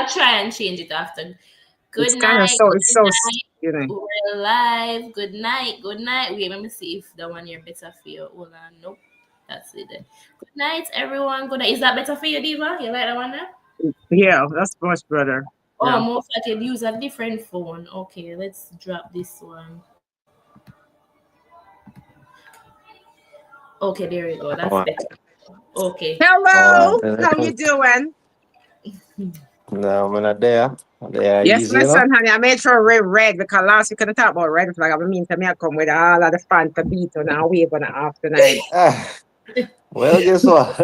I'll try and change it after. It's Good kind of night. so, it's Good so, night. you know. We're live. Good night. Good night. Wait, let me see if the one here better for you. Hold on. Nope. That's it. Then. Good night, everyone. Good night. Is that better for you, Diva? You like that one there? Yeah, that's much better. Oh, Yeah. most I could use a different phone. Okay, let's drop this one. Okay, there we go. That's Alright. better. Okay. Hello, Alright. how you doing? No, I'm not there. They are Yes, easy, my you know? son, honey. I made sure red because last week couldn't talk about red flag. I mean, to me, I come with all of the Fanta beat on our wave on the half tonight. Ah, well, guess what?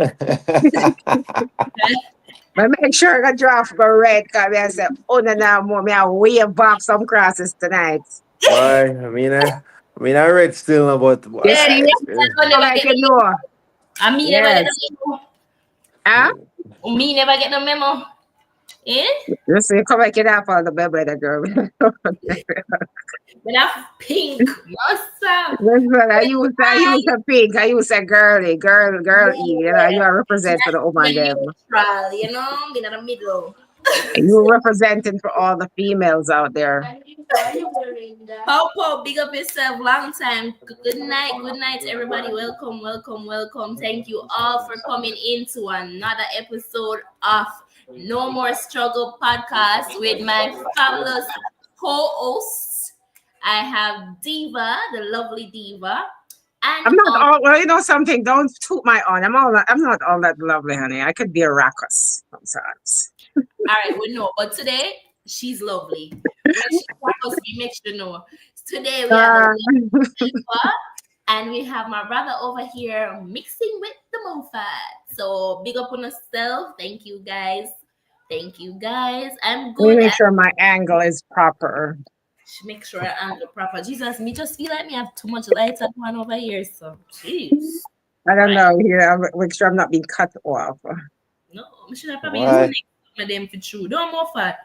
But make sure I draft go red because I said, oh, no, no, more. Me, I wave back some crosses tonight. Why? I read still about You Yeah, see? I So never like get you the know. I me never get Yes. the memo. Huh? Me never get the memo. Eh? You see, come back it up for the baby, the girl. But that's pink. Massa. Listen, I use a pink. I use a girly, girl E. You know, you are represent for the woman The them. neutral, you know, me in the middle. You representing for all the females out there. Popo, big up yourself. Long time. Good night, everybody. Welcome, welcome, welcome. Thank you all for coming into another episode of No More Struggle podcast with my fabulous co-hosts. I have Diva, the lovely Diva, and I'm not all well, you know something, don't toot my own. I'm not all that lovely, honey. I could be a raucous sometimes. all right, we know, but today she's lovely. When she talks, we make sure know. Today we have Uh, the Diva, and we have my brother over here mixing with the Mofat. So big up on yourself. Thank you guys. Thank you guys. I'm let me good. make sure my angle is proper. Make sure I angle proper. Jesus, me just feel like me have too much light at one over here. So jeez. I don't Right. know. Make sure I'm not being cut off. No, I should have probably Why? used some of them for true. Don't Mofat.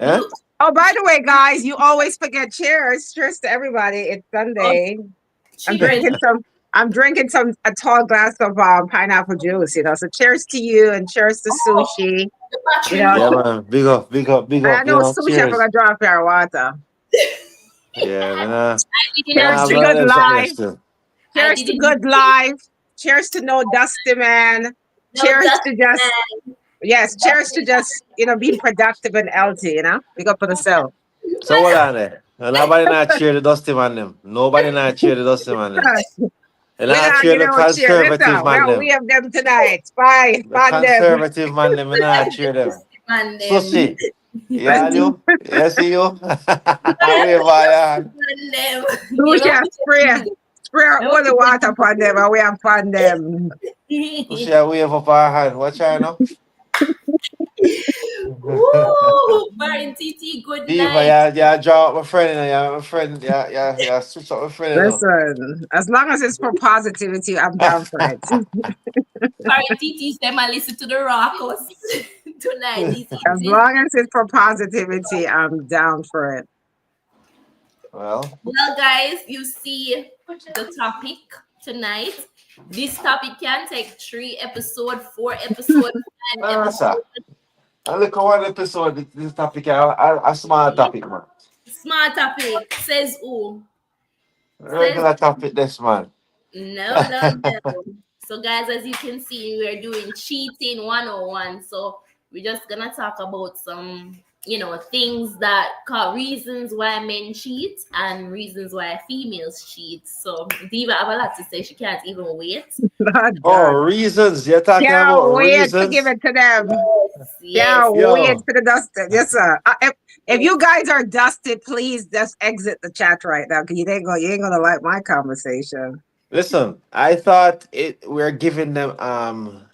Eh? Look, Oh, by the way, guys, you always forget cheers. Cheers to everybody. It's Sunday. I'm cheers. drinking some a tall glass of pineapple juice, you know. So cheers to you and cheers to sushi. The You battery know, Yeah, low. man. Big up, big up, big I up, you know know. sushi. I Cheers. forgot to drop your water. Yeah, man. I didn't Man, I Cheers have to drink. none of good them something there life. still. I Cheers to didn't good drink. life. Cheers to no dusty man. No, Cheers that's to just yes. Cheers to just being productive and healthy. You know, big up for the self. So what on there? Nobody not cheer the dusty man them. Nobody not cheer the dusty man them. And We not not cheer give the no cheer. conservative Listen, man them. we have them tonight. Bye, The fun them. conservative man them, and not cheer them. man them. Sushi. Yeah, you? Yes, you? How we buy Man them. Lucia, spray all the water upon them, and we have fun them. Sushi, I wave up our hand. Watch out now. Woo! Baron TT, good Diva, night. yeah, draw up my friend, my friend, switch up my friend, Listen, as long as it's for positivity, I'm down for it. Baron TT, say I listen to the Rockos tonight, this As evening. long as it's for positivity, I'm down for it. Well, Guys, you see the topic tonight. This topic can take 3 episodes, 4 episodes, 5 episodes. I look at one episode, this topic, a small topic, man. Smart topic, says who? Regular topic, this man. No. So, guys, as you can see, we're doing cheating 101. So, we're just gonna talk about some, things that cause reasons why men cheat and reasons why females cheat. So, Diva have a lot to say. She can't even wait. Oh, reasons. You're talking about Can't wait reasons. to give it to them. Yes. Can't wait for the dusted. Yes, sir. If you guys are dusted, please just exit the chat right now because you ain't gonna like my conversation. Listen, I thought we're giving them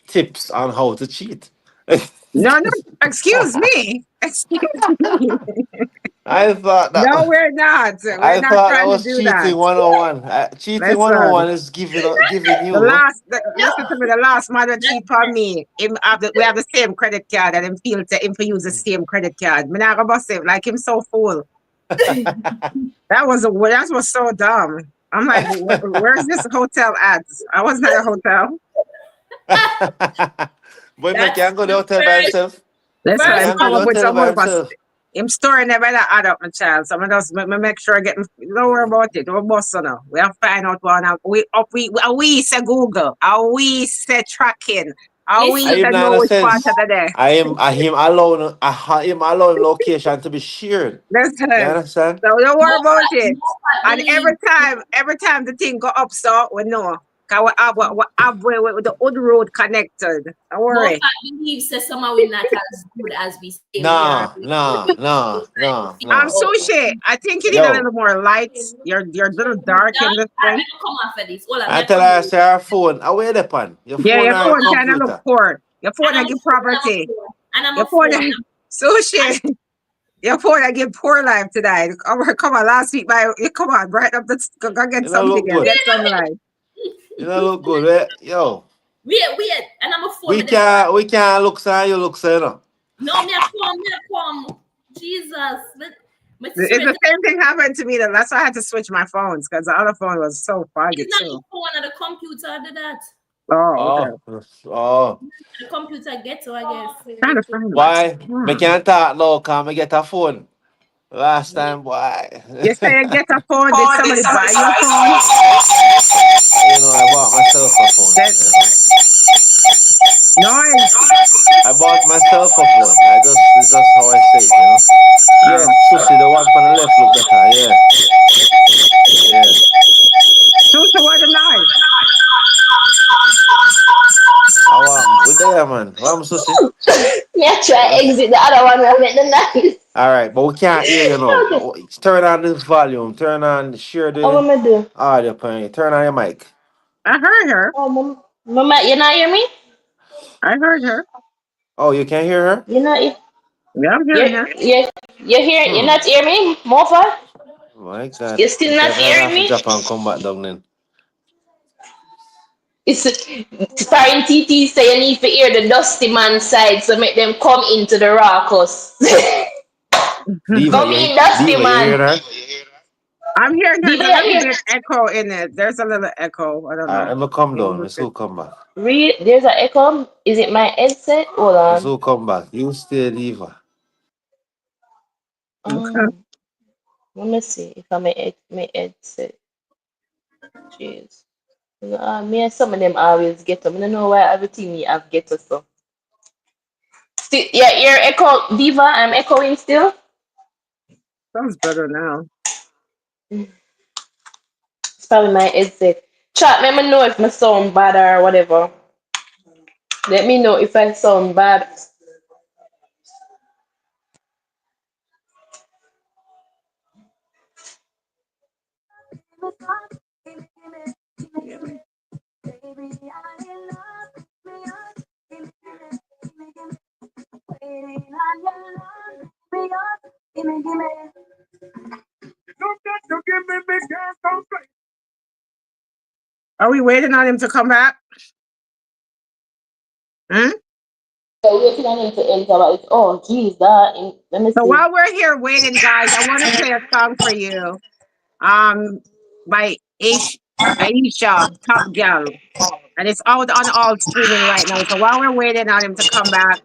tips on how to cheat. No, excuse me. Excuse me. I thought that. No, we're not. We're I not thought that trying to was do cheating that. 101. Cheating Listen. 101 is giving you. Listen to me. The last man that cheat on me. We have the same credit card, and him feel to him for use the same credit card. Me not gonna bust him like him so fool. that was so dumb. I'm like, where's this hotel at? I wasn't at a hotel. But he can go to the hotel by himself. That's I why First, I'm am come telling up you, with tell some by more. himself. I'm storing them and I add up my child. So I just make sure I get. Don't worry about it. Don't bust now. We have to find out one. We say Google. We say tracking. listen, I We am say not know in a which part sense. of the day. I him allowing location to be shared. You Listen. understand? So don't worry about it. Mofat And believe every time the thing go up, so we know. Cause we have with the old road connected. Don't worry. Mofat believes that somehow we're not as good as we say we are. Nah, nah, nah, nah, nah. Sushi. I think you need a Yo, little more lights. You're a little dark in this I'm thing. gonna come after this. Hold on, I me tell come her, here. say her phone. Away the pan. Your Yeah, phone your or your phone kind of look computer. poor. Your phone And I I'm a give phone, and I'm a property. phone, and I'm Your a phone phone. sushi. Your phone I give poor life today. Come on, last week come on, brighten up the go get You don't something look and good. get some light. You don't look good. Eh? Yo, Weird, and I'm a phone. we can't look say you look say no. No, me a come. Jesus, me It's swear the to same thing happened to me. That's why I had to switch my phones because the other phone was so foggy it's not too. the phone or the computer did that. Oh, okay. Oh, oh. The computer ghetto, I guess. Trying to find my Why? Me can't talk now, cause me get a phone. Last time, boy. You say you get a phone, did Phone, did somebody somebody buy your buy phone? You know, I bought myself a phone. That noise. I bought myself a phone. It's just how I say it, you know. Yeah, Oh. sushi, the one from the left look better. Yeah, yeah. So what the noise? We there, man. What am sushi? Me I try Uh, exit the other one and make the noise. all right, but we can't hear you now. Okay. Turn on the volume. Share How the am I do? audio point. Turn on your mic. I heard her. Oh, mama, you not hear me? I heard her. Oh, you can't hear her? You not Yeah, I'm you hearing her. you hear you Hmm. not hear me, Mofa? My God. You still Okay, not I'm gonna hearing have to me? drop and come back down then. It's Farin TT say you need to hear the dusty man side, so make them come into the raucous. Come in, dusty Diva, you man. hearing her? I'm hearing her. Diva, There's a you little hear? bit echo in it. There's a little echo. I don't Alright, know. I'm gonna come Maybe down. we Let's could. all come back. Read, there's an echo. Is it my headset? Hold Let's on. all come back. You stay Diva. Okay. Um, let me see if I my headset. Jeez. Me and some of them always get them. I don't know why everything me have get us so. Still, yeah, you're echo Diva. I'm echoing still. Sounds better now. It's probably my headset. Chat, let me know if my sound bad or whatever. Let me know if I sound bad. Are we waiting on him to come back? Hmm? So we're waiting on him to enter. But oh, geez, that. Let me So see. while we're here waiting, guys, I want to play a song for you. By Aisha, Top Gal. And it's out on all streaming right now. So while we're waiting on him to come back,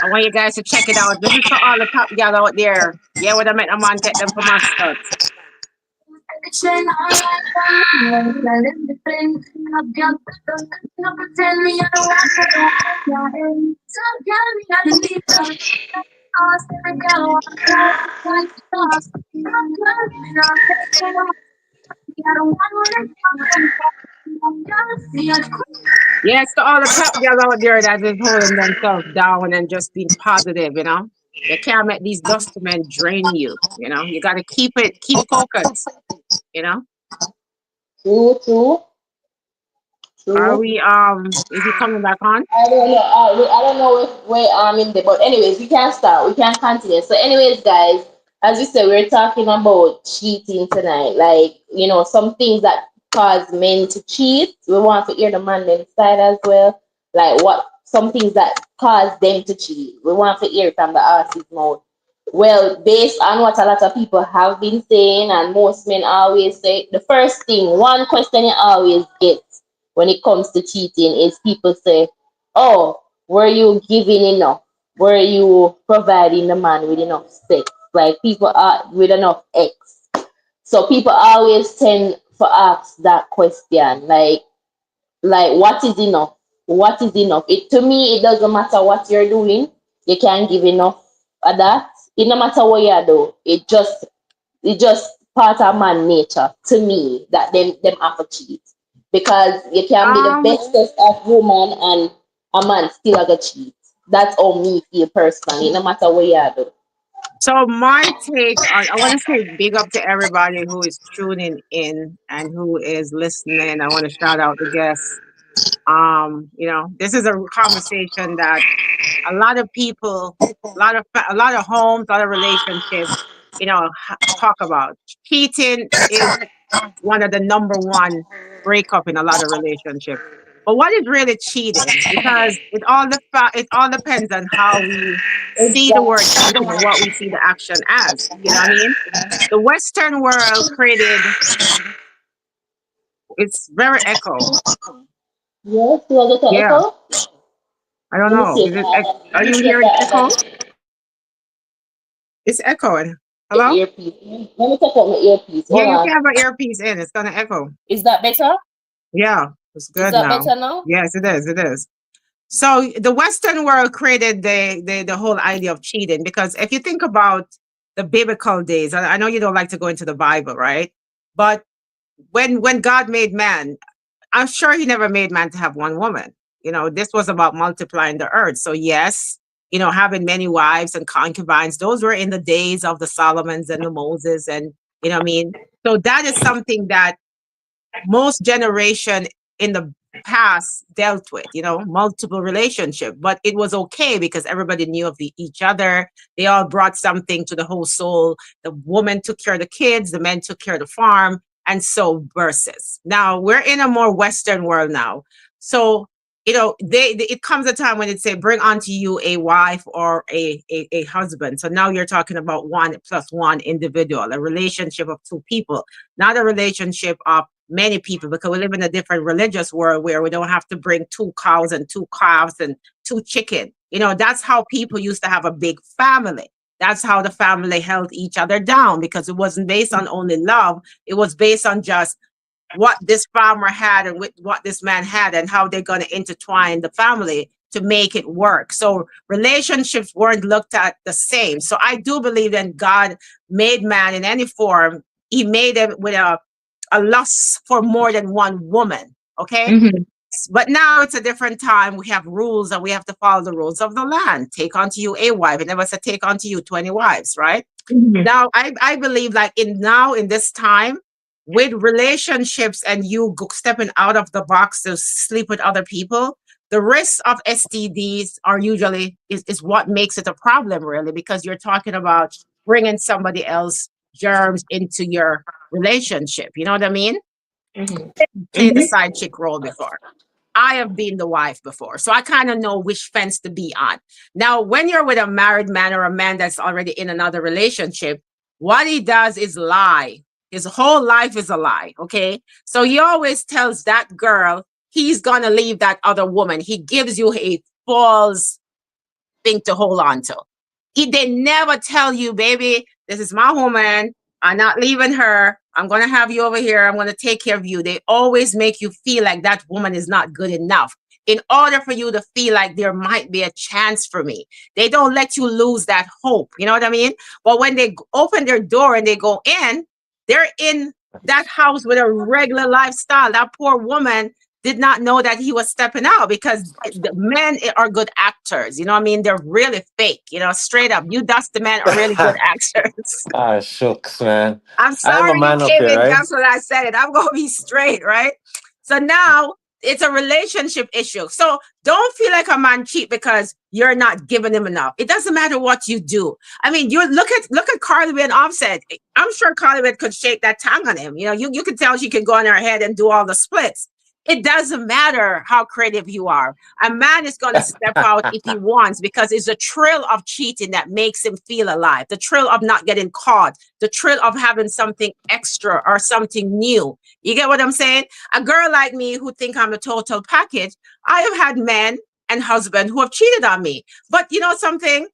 I want you guys to check it out. This is for all the top gal out there. Yeah, when I met a man, take them for mascots. Yes, to all the top gal out there that is holding themselves down and just being positive, you know. You can't let these dusty men drain you, you know. You gotta keep focused, you know. True, true, Are true. we is he coming back on? I don't know. I don't know if we're in there, but anyways, we can start. We can continue. So, anyways, guys, as we said, we're talking about cheating tonight. Like some things that cause men to cheat. We want to hear the man them side as well. Like what some things that cause them to cheat. We want to hear from the artist mouth. Well, based on what a lot of people have been saying, and most men always say, the first thing, one question you always get when it comes to cheating is people say, "Oh, were you giving enough?" were you providing the man with enough sex? Like people are with enough X. So people always tend to ask that question, like what is enough? What is enough? It to me, it doesn't matter what you're doing. You can't give enough of that. It no matter what you do. It just part of man nature to me that them have to cheat because you can be the Um, bestest of woman and a man still have to cheat. That's how me feel personally. No matter what you do. so my take on, I want to say big up to everybody who is tuning in and who is listening. I want to shout out the guests. This is a conversation that a lot of people, a lot of homes, a lot of relationships, talk about. Cheating is one of the number one breakup in a lot of relationships. But what is really cheating? Because it all depends on how we see the word cheating and what we see the action as. You know what I mean? The Western world created it's very echo. Yes, you want to Yeah, echo? I don't Let me know. see if Is it? let Are me you see if hearing echo? I It's echoing. the Hello? earpiece. Let me take out my earpiece. Yeah, Hold you on. can have an earpiece in. It's gonna echo. Is that better? Yeah, it's Is good that now. better now? Yes, it is. It is. So the Western world created the whole idea of cheating because if you think about the biblical days, I know you don't like to go into the Bible, right? But when God made man, I'm sure he never made man to have one woman. This was about multiplying the earth. So yes, having many wives and concubines, those were in the days of the Solomons and the Moses and what I mean. So that is something that most generation in the past dealt with, multiple relationship, but it was okay because everybody knew of each other. They all brought something to the whole soul. The woman took care of the kids, the men took care of the farm, and so versus now we're in a more Western world now. So it comes a time when it say bring unto you a wife or a husband. So now you're talking about one plus one individual, a relationship of two people, not a relationship of many people, because we live in a different religious world where we don't have to bring two cows and two calves and two chicken. That's how people used to have a big family. That's how the family held each other down because it wasn't based on only love. It was based on just what this farmer had and what this man had and how they're going to intertwine the family to make it work. So relationships weren't looked at the same. So I do believe that God made man in any form. He made him with a lust for more than one woman. Okay. Mm-hmm. But now it's a different time. We have rules and we have to follow the rules of the land. Take unto you a wife. It never said take unto you 20 wives, right? Mm-hmm. Now, I believe like in this time with relationships and you stepping out of the box to sleep with other people, the risks of STDs are usually is what makes it a problem really, because you're talking about bringing somebody else germs into your relationship. You know what I mean? Mm-hmm. Play the side chick role before. I have been the wife before, so I kind of know which fence to be on. Now, when you're with a married man or a man that's already in another relationship, what he does is lie. His whole life is a lie, okay? So he always tells that girl he's going to leave that other woman. He gives you a false thing to hold on to. They never tell you, baby, this is my woman. I'm not leaving her. I'm going to have you over here. I'm going to take care of you. They always make you feel like that woman is not good enough in order for you to feel like there might be a chance for me. They don't let you lose that hope. You know what I mean? But when they open their door and they go in, they're in that house with a regular lifestyle. That poor woman did not know that he was stepping out because the men are good actors. You know what I mean? They're really fake, straight up. You dusty men are really good actors. Ah, shucks, man. I'm I'm a sorry you man up came here, in right? just when I said it. I'm going to be straight, right? So now it's a relationship issue. So don't feel like a man cheat because you're not giving him enough. It doesn't matter what you do. I mean, you look at Carly Rae and Offset. I'm sure Carly Rae could shake that tongue on him. You can tell she can go in her head and do all the splits. It doesn't matter how creative you are. A man is going to step out if he wants because it's the thrill of cheating that makes him feel alive. The thrill of not getting caught. The thrill of having something extra or something new. You get what I'm saying? A girl like me who think I'm the total package, I have had men and husband who have cheated on me. But you know something?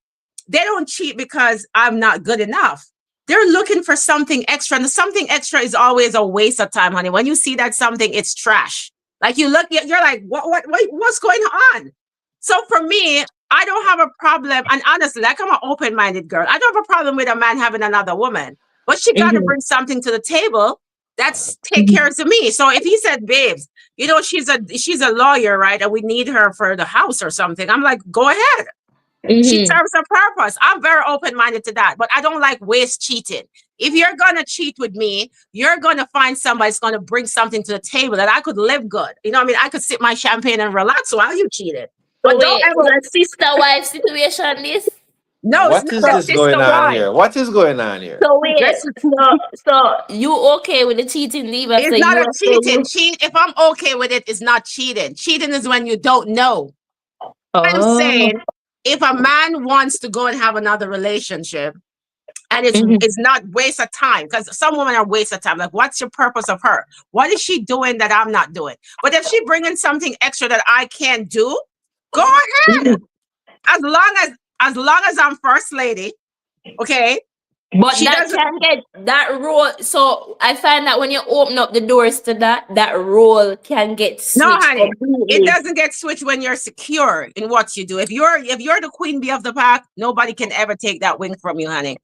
They don't cheat because I'm not good enough. They're looking for something extra. And the something extra is always a waste of time, honey. When you see that something, it's trash. Like you look, you're like, what's going on? So for me, I don't have a problem. And honestly, like I'm an open-minded girl. I don't have a problem with a man having another woman. But she got to bring something to the table that's take care of me. So if he said, babes, you know, she's a lawyer, right? And we need her for the house or something. I'm like, go ahead. She serves a purpose. I'm very open-minded to that, but I don't like waste cheating. If you're gonna cheat with me, you're gonna find somebody that's gonna bring something to the table that I could live good. You know what I mean? I could sip my champagne and relax while you cheated. But don't ever a sister-wife situation, this? no, What it's is not this sister going on wife. here? What is going on here? So wait, Yes. so you okay with the cheating, Diva? It's So not you a are saying cheating. Cheat. If I'm okay with it, it's not cheating. Cheating is when you don't know. I'm Oh. saying if a man wants to go and have another relationship and Mhm. it's not waste of time, because some women are waste of time. Like, what's your purpose of her? What is she doing that I'm not doing? But if she bringing something extra that I can't do, go ahead. As long as I'm first lady, okay. But She that doesn't. can get that role. So I find that when you open up the doors to that role can get No, switched honey, it completely. doesn't get switched when you're secure in what you do. If you're the queen bee of the pack, nobody can ever take that wing from you, honey.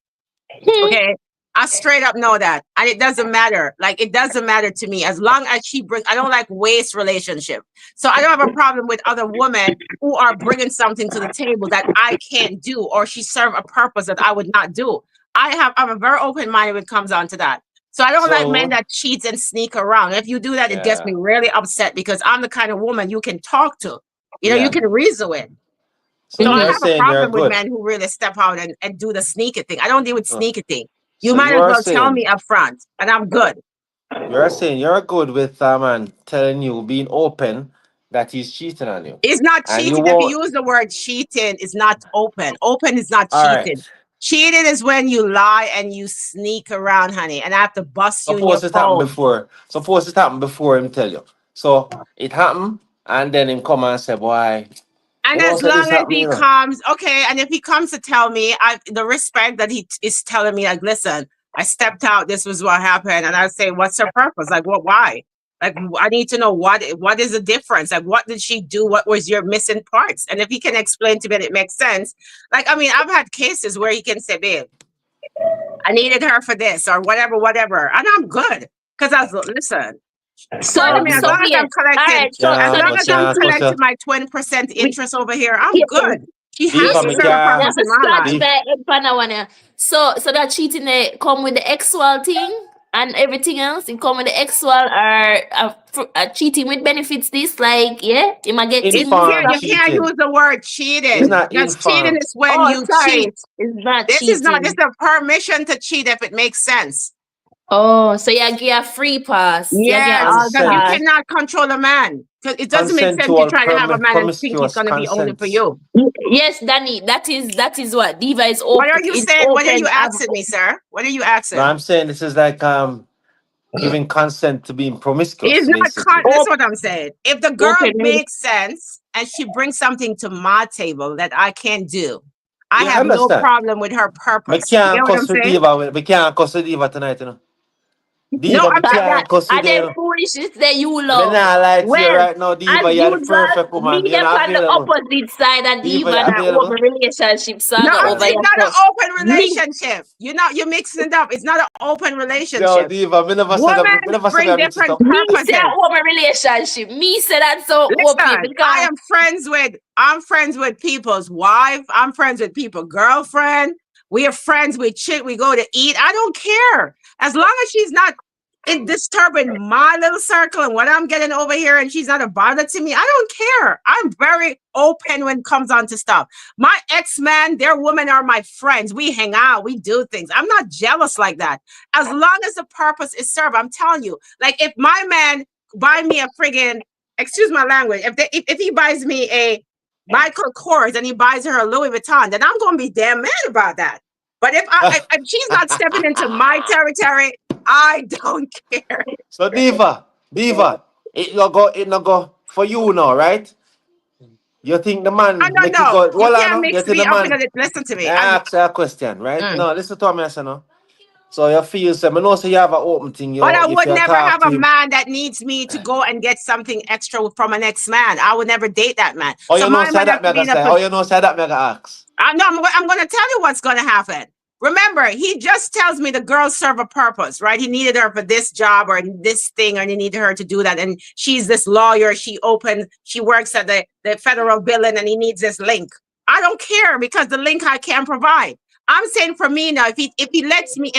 Okay. I straight up know that. And it doesn't matter. Like, it doesn't matter to me. As long as I don't like waste relationship. So I don't have a problem with other women who are bringing something to the table that I can't do, or she serve a purpose that I would not do. I'm a very open minded when it comes on to that. So I don't like men that cheat and sneak around. If you do that, it gets me really upset because I'm the kind of woman you can talk to. You know, you can reason with. So I you're have a saying you're problem with good. men who really step out and do the sneaky thing. I don't deal with sneaky thing. You So might you as are well tell saying me up front, and I'm good. you're saying you're good with a man telling you being open that he's cheating on you. It's not And you cheating. If won't. you use the word cheating, it's not open. Open is not All cheating. right. Cheating is when you lie and you sneak around, honey, and I have to bust you in your Suppose it happened phone. before. Suppose it happened before him tell you. So it happened, and then him come and say, "Boy, And you know as said this long as happened, he you know." comes, okay, and if he comes to tell me, the respect that he is telling me, like, listen, I stepped out, this was what happened, and I say, what's her purpose? Like, what? Why? Like, I need to know what is the difference? Like, what did she do? What was your missing parts? And if he can explain to me, and it makes sense. Like, I mean, I've had cases where he can say, babe, I needed her for this or whatever, and I'm good because listen. So I mean, as long as yeah. I'm collecting, All right. So as Yeah, long but as I'm yeah, collecting my 20% interest over here, I'm yeah. good. She Diva, has to me serve a can- purpose in my scratch life. my head for now, wanna. So that cheating come with the sexual thing and everything else. It come with the sexual or cheating with benefits. This like you might get things. Informed You can't cheating. use the word It's cheating. not Because cheating informed. is when Oh, you sorry, cheat. it's not This cheating. is not. This is a permission to cheat if it makes sense. Oh, so you get a free pass. You get Yes, all because you pass. cannot control a man. Because it doesn't make sense you Consensual, try to have a man and think he's promiscuous going to be only for consent. you. Yes, Danny, that is what Diva is open. What are you It's saying? What are open. you asking me, sir? What are you asking? No, I'm saying this is like giving consent to being promiscuous, It's not. basically. That's what I'm saying. If the girl Open. makes sense and she brings something to my table that I can't do, I Yeah, I have no understand. problem with her We purpose. You can't get what I'm cuss with saying? Diva. We can't cuss with Diva tonight, you know. No, Diva, we I'm can't cuss with And you, you then know. foolishness that you Me love. nah lie to you Well, right now, Diva. as You're the usual, perfect woman. me You're up not on the available. opposite side and Diva, Diva you're and I available. open relationship No, saga over it's here. not an So open me, relationship. You're mixing it up. It's not an open Yo, relationship. Diva, me never said that. Women Me never said bring that mix it different up. me say purposes. that open relationship. Me say that so open Listen, because I'm friends with people's wife. I'm friends with people girlfriend. We are friends with chick. We go to eat. I don't care. As long as she's not disturbing my little circle and what I'm getting over here and she's not a bother to me, I don't care. I'm very open when it comes on to stuff. My ex-man, their women are my friends. We hang out, we do things. I'm not jealous like that. As long as the purpose is served, I'm telling you. Like if my man buy me a friggin', excuse my language, if he buys me a Michael Kors and he buys her a Louis Vuitton, then I'm gonna be damn mad about that. But if she's not stepping into my territory, I don't care. So Diva, it no go for you now, right? You think the man I don't make it know. go? You Hold on, can't no? You mix think me the up in man? it. Listen to me. I ask you a question, right? Mm. No, listen to me, I say no. So you feel say, I know say you have an open thing. You But I if would you never talk have to a him. man that needs me to go and get something extra from an ex-man. I would never date that man. Oh, So you know, my say man has that to be mega in a say. Oh, you know, say that mega ask. No, I'm going to tell you what's going to happen. Remember, he just tells me the girl serve a purpose, right? He needed her for this job or this thing, and he needed her to do that. And she's this lawyer. She works at the federal billing, and he needs this link. I don't care because the link I can provide. I'm saying for me now, if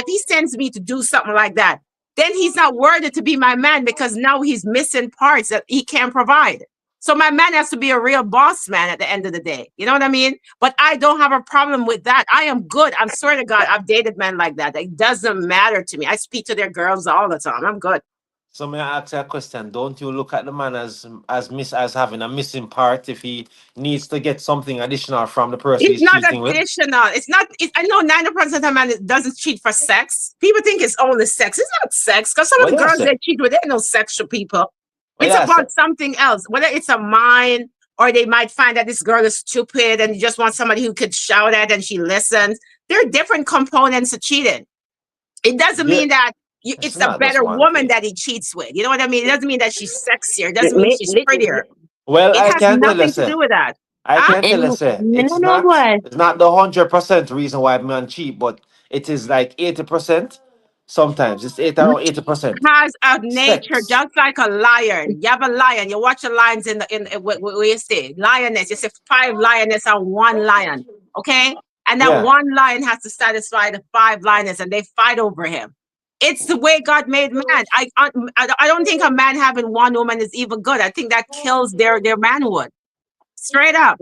he sends me to do something like that, then he's not worthy to be my man because now he's missing parts that he can't provide. So my man has to be a real boss man at the end of the day. You know what I mean? But I don't have a problem with that. I am good. I'm swear to God, I've dated men like that. It doesn't matter to me. I speak to their girls all the time. I'm good. So may I ask you a question? Don't you look at the man as having a missing part if he needs to get something additional from the person It's he's not cheating with? additional. It's not. I know 90% of men doesn't cheat for sex. People think it's only sex. It's not sex because some of What the you girls say? they cheat with, they're no sexual people. What It's you about say? something else. Whether it's a mind or they might find that this girl is stupid and you just want somebody who could shout at and she listens. There are different components to cheating. It doesn't Yeah, mean that it's it's a not just better one woman thing. that he cheats with. You know what I mean? It doesn't mean that she's sexier. It doesn't mean she's prettier. Well, It I has can tell you, nothing to say. do with that. I Huh? can tell you, say. It's not the 100% reason why men cheat, but it is like 80%. Sometimes it's around 80%. Has a nature Sex. just like a lion. You have a lion. You watch the lions where you say lioness. You say 5 lioness and 1 lion. Okay, and that Yeah. 1 lion has to satisfy the 5 lioness, and they fight over him. It's the way God made man. I don't think a man having 1 woman is even good. I think that kills their manhood. Straight up.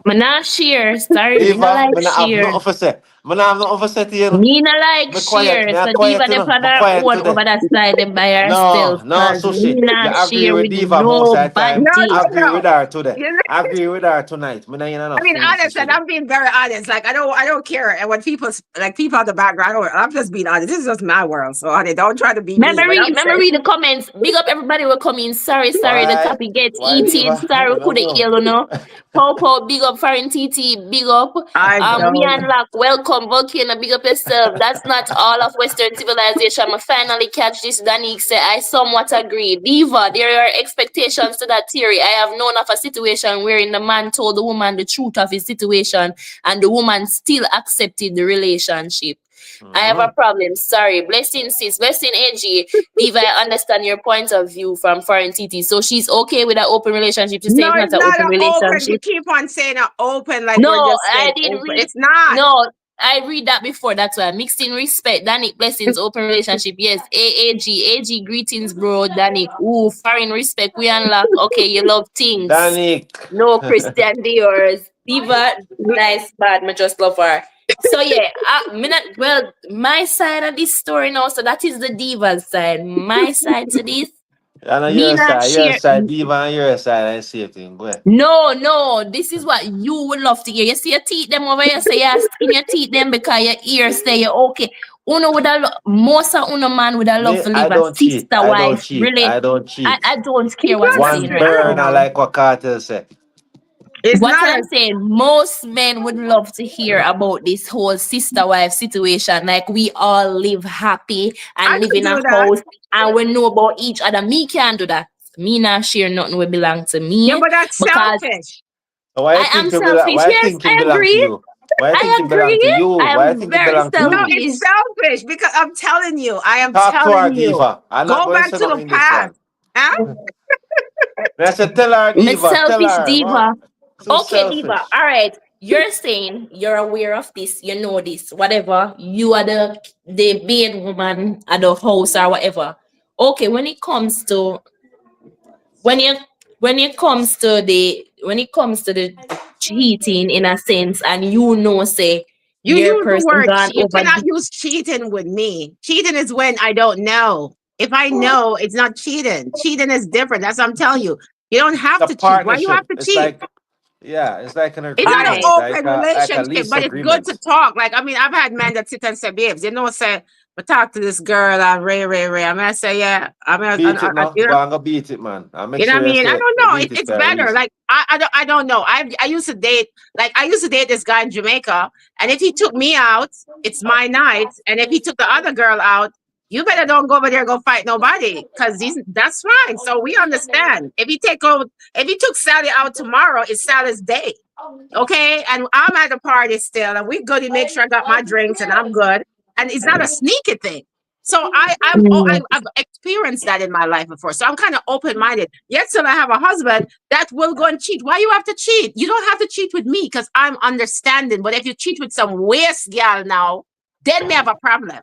Me not share. Sorry, me not Diva, like me not have share. nothing for say. Me not have nothing for say to you. know. Me not like Me quiet. share. Me a So quiet, Diva you they know. plan Me her quiet own today. over that side them by No, herself. no, Cause me sushi. You not agree share with with Diva most of the time. No, nobody. no, Agree no. with her today. You know? Agree with her tonight. Me not in I enough mean, honest, foolishness with and it. I'm being very honest. Like I don't care. And when people people out the background, I'm just being honest. This is just my world. So honey, don't try to be me. But I'm saying, Memory the comments. Big up everybody will come in. Sorry, the Why? topic gets Why eaten. Diva? Sorry, I we don't couldn't know. heal, you know. Popo, big up Foreign TT, big up. I We don't. unlock, welcome, Volcano, big up yourself. That's not all of Western civilization. I finally catch this. Danik say, I somewhat agree. Diva, there are expectations to that theory. I have known of a situation wherein the man told the woman the truth of his situation and the woman still accepted the relationship. I have a problem. Sorry. Blessing sis. Blessing AG. Diva, I understand your point of view from foreign TT. So she's okay with an open relationship. She's No, saying it's it's not an not open an open. You relationship. keep on saying an open, like No, we're just I saying didn't open. read. It's not. No, I read that before. That's why. Mixed in respect. Danik blessings, open relationship. Yes. AG greetings, bro. Danik. Ooh, foreign respect. We unlock. Okay, you love things. Danik. No, Christian Dior's. Diva, nice, bad. Me just love her. So yeah, my side of this story now. So that is the Diva's side. My side to this. I know Me not your share. side, Diva, and your side, I see thing. Go ahead. No. This is what you would love to hear. You see your teeth them over here, say you're skin your teeth them because your ears say you're okay. Uno would most of uno man would have love Me, to I live a don't cheat. sister I don't wife. cheat. Really, I don't cheat. I don't care It's what not you're a saying One right burn, I scam. like what Cartel said. It's What not I'm a. saying, most men would love to hear about this whole sister wife situation. Like we all live happy I and live could in a do that. house and we know about each other. Me can't do that. Me not share nothing will belong to me. Yeah, but that's Because selfish. Why you I am think it belong? selfish. Why you Yes, think it I belong to agree. you? Why you think I it belong agree. to you? I Why you am think it very belong to No, selfish. you? it's selfish because I'm telling you. I am Talk to her, telling you. Diva. I'm not Go going to back say to nothing the in this past. one. Huh? I said, tell her, Me Diva. Tell selfish her. diva. Man. So Okay, diva. selfish. All right. You're saying you're aware of this, you know this, whatever. You are the maid woman at the house or whatever. Okay, when it comes to when it comes to the cheating in a sense, and you know, say You your use the person word. gone You over cannot use cheating with me. Cheating is when I don't know. If I know, it's not cheating. Cheating is different. That's what I'm telling you. You don't have It's a to cheat. Why you have partnership. to It's cheat? like Yeah, it's like an It's not an agreement, Alright. like open a relationship, lease but it's good to agreement. talk. Like, I mean, I've had men that sit and say, babes, say, we talk to this girl and Ray. I mean, I say, yeah. I mean, Beat it now. Go and go beat it, man. And make you know what I sure you mean? I say don't you know. beat it It's for a better. reason. Like I don't know. I used to date this guy in Jamaica, and if he took me out, it's my night. And if he took the other girl out, you better don't go over there and go fight nobody, because that's fine. So we understand. If he took Sally out tomorrow, it's Sally's day. Okay, and I'm at the party still, and we good to make sure I got my drinks and I'm good. And it's not a sneaky thing. So I've experienced that in my life before. So I'm kind of open-minded. Yet still I have a husband that will go and cheat. Why you have to cheat? You don't have to cheat with me because I'm understanding. But if you cheat with some waste gal now, then we have a problem.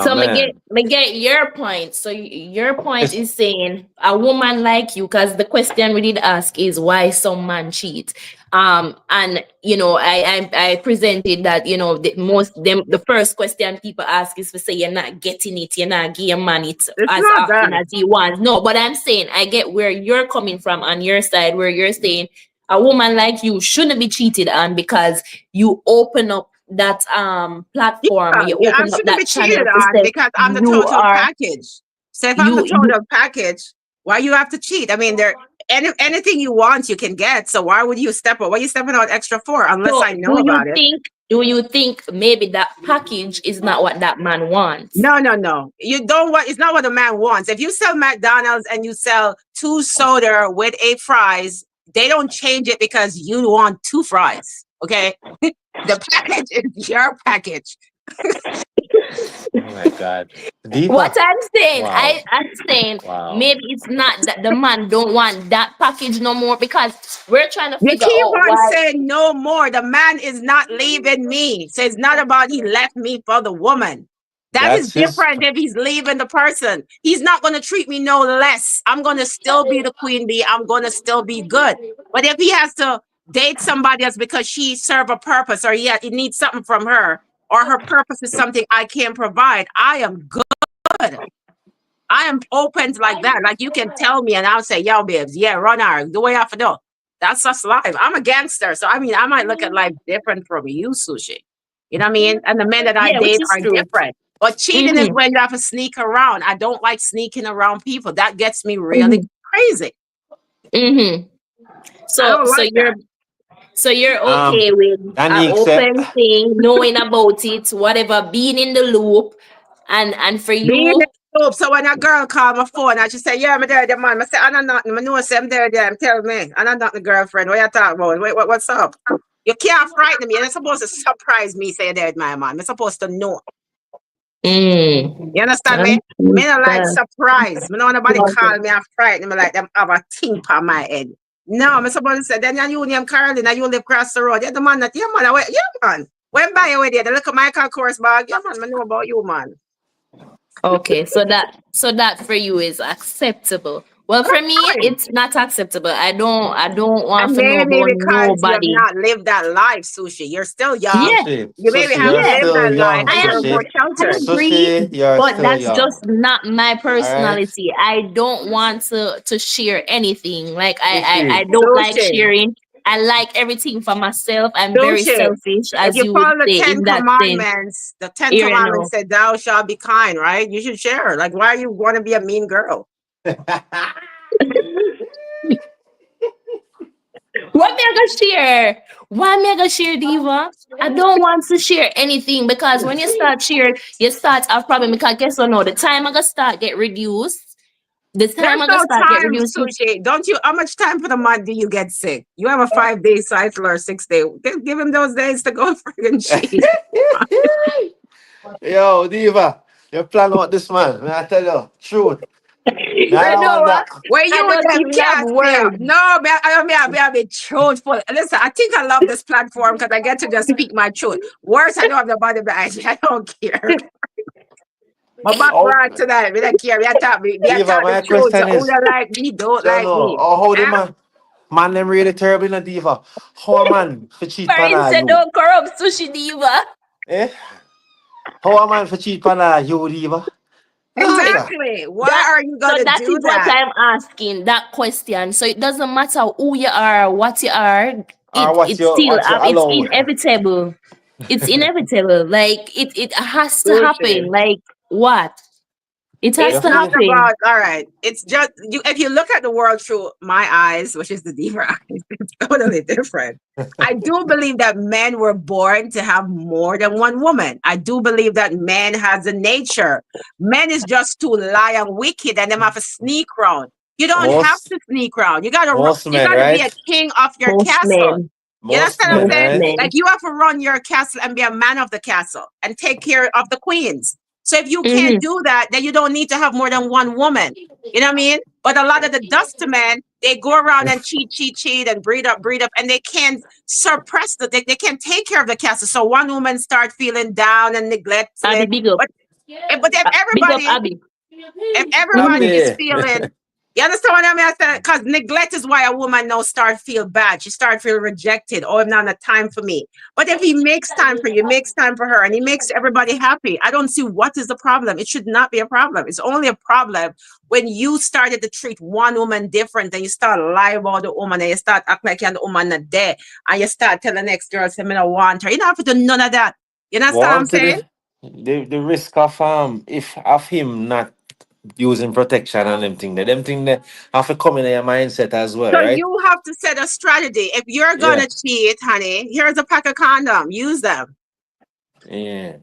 So Man. me get your point. So your point It's, is saying a woman like you, because the question we did ask is why some man cheat. And you know, I presented that, you know, the first question people ask is to say you're not getting it, you're not giving man it It's as not often that. as he wants. No, but I'm saying I get where you're coming from on your side, where you're saying a woman like you shouldn't be cheated on because you open up that platform, you Yeah, I open up shouldn't that be channel cheated to on say because I'm the you total are package. So if I'm the you total package, why you have to cheat? I mean, anything you want you can get. So why would you step out? What are you stepping out extra for? Unless so I know about it. do you think maybe that package is not what that man wants? No. You don't want. It's not what a man wants. If you sell McDonald's and you sell 2 soda with 8 fries, they don't change it because you want 2 fries. Okay, the package is your package. oh my God. Diva. What I'm saying, Wow. I'm saying Wow. maybe it's not that the man don't want that package no more, because we're trying to You figure keep out on why. saying no more. The man is not leaving me. So it's not about he left me for the woman. That is That's his. different if he's leaving the person. He's not going to treat me no less. I'm going to still be the queen bee. I'm going to still be good. But if he has to date somebody else because she serve a purpose, or he needs something from her, or her purpose is something I can't provide, I am good. I am open like that. Like you can tell me and I'll say, yo, babes, yeah, run her. Do what you have to do. That's just life. I'm a gangster. So I mean, I might look at life different from you, Sushi. You know what I mean? And the men that I Yeah, which date is are true. different. But cheating is when you have to sneak around. I don't like sneaking around people. That gets me really crazy. So I don't so like you're that. so you're okay with And an he accept. open thing, knowing about it, whatever, being in the loop, and for Being in you, the loop. So when a girl call my phone and she say, yeah, I'm there, the man. I say, I don't know nothing. I know say I'm there. Tell me. I don't know the girlfriend. What you talking about? What's up? You can't frighten me. You're not supposed to surprise me, say there, my man. I'm supposed to know. You understand me? Me not like surprise. Me don't want nobody call me and frighten me like them have a thing on my head. No, I'm supposed to say, then you name Carolina, you live across the road. You're the man that, yeah, man. When by you with you, the look at Michael Kors bag, yeah, man, I know about you, man. okay, so that for you is acceptable. Well, for me, it's not acceptable. I don't want And to know maybe about because you have nobody. not lived that life, Sushi. You're still young. Yeah, Sushi. You maybe Sushi, haven't you're lived still that life young, and you're more Sushi. I sheltered. agree, Sushi, you're but still that's young. just not my All right? personality. I don't want to share anything. Like I Sushi. don't like Sushi. sharing. I like everything for myself. I'm very Sushi. selfish, If as you you would follow the say, 10 in that sense. commandments, the 10 You commandments know. said, thou shalt be kind, right? You should share. Like, why you want to be a mean girl? What me I gonna share? Why me I gonna share, Diva? I don't want to share anything, because when you start sharing, you start have problem, because guess what now? The time I gonna start get reduced. The time There's I gonna no start get time, reduced. Sushi. Don't you? How much time for the month do you get sick? You have a 5-day cycle or 6-day. Give him those days to go friggin' cheat. Yo, Diva, you plan out this man. I tell you, truth. You I don't know want what? that. Where I you with don't them even have cats there? words. No, I be truthful. Listen, I think I love this platform because I get to just speak my truth. Worse, I don't have nobody behind me. I don't care. My back Oh, right tonight. We don't care. We are talking Diva, the my truth. So question who is, don't like me, don't don't like know. me. Oh, how the Huh? man them really terrible in a Diva. How a man for cheat pan Parents said you? don't corrupt Sushi Diva. Eh? How a man for cheat pan you, Diva? Answer. Exactly. Why That are you so gonna that do is what that? I'm asking. That question. So it doesn't matter who you are, what you are. Or It's still what you it's allow? inevitable. It's inevitable. Like it has to happen. Bullshit. Like what? It has You It's to not feel? happen. about all right. It's just you. If you look at the world through my eyes, which is the deeper eyes, it's totally different. I do believe that men were born to have more than one woman. I do believe that man has a nature. Men is just too lie and wicked, and them have to sneak round. You don't have Most to sneak round. You gotta most you men, gotta be a right? king of your Most castle. men. You Most understand what I'm men, Most saying? right? Like men. you have to run your castle and be a man of the castle and take care of the queens. So if you can't Mm-hmm. do that, then you don't need to have more than one woman. You know what I mean? But a lot of the dust men, they go around and cheat, and breed up, and they can't suppress they can't take care of the castle. So one woman start feeling down and Abby, neglected. big up. But but Big up, Abby. if everybody Mm-hmm. is Happy. feeling, you understand what I mean? I said, because neglect is why a woman now start feel bad. She start feel rejected. Oh, not a time for me. But if he makes time for you, makes time for her, and he makes everybody happy, I don't see what is the problem. It should not be a problem. It's only a problem when you started to treat one woman different and you start lie about the woman and you start act like you're the woman not there and you start telling the next girl, say, I don't want her. You don't have to do none of that. You understand what I'm Wanted saying? the risk of if of him not using protection and them thing that have to come in your mindset as well, So right? you have to set a strategy. If you're Yeah. gonna cheat, honey, here's a pack of condom. Use them. Yeah.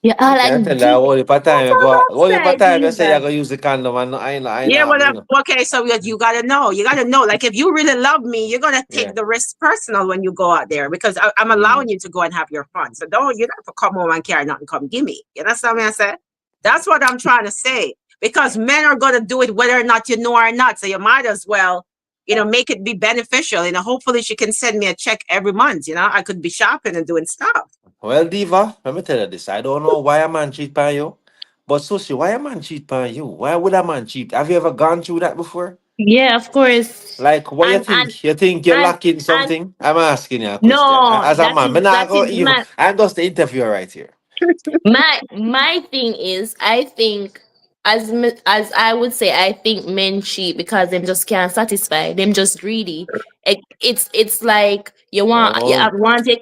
You You are like can't tell that only per time that's you all go I'm only per saying, time you say you're Diva. gonna use the condom and I ain't Yeah, well, happening. okay. So you gotta know. You gotta know. Like, if you really love me, you're gonna Yeah. take the risk personal when you go out there because I'm allowing Mm. you to go and have your fun. So you don't have to come home and carry nothing. Come give me. You understand what I said? That's what I'm trying to say. Because men are gonna do it whether or not you know or not. So you might as well, make it be beneficial. Hopefully she can send me a check every month. I could be shopping and doing stuff. Well, Diva, let me tell you this. I don't know why a man cheat on you, but Sushi, why a man cheat on you? Why would a man cheat? Have you ever gone through that before? Yeah, of course. Like, what you And and think? You think you're and lacking and something? I'm asking you a question. no, As a man, me that not go is even. my I'm just the interviewer right here. my thing is I think as I would say I think men cheat because them just can't satisfy. Them just greedy. It's like Oh,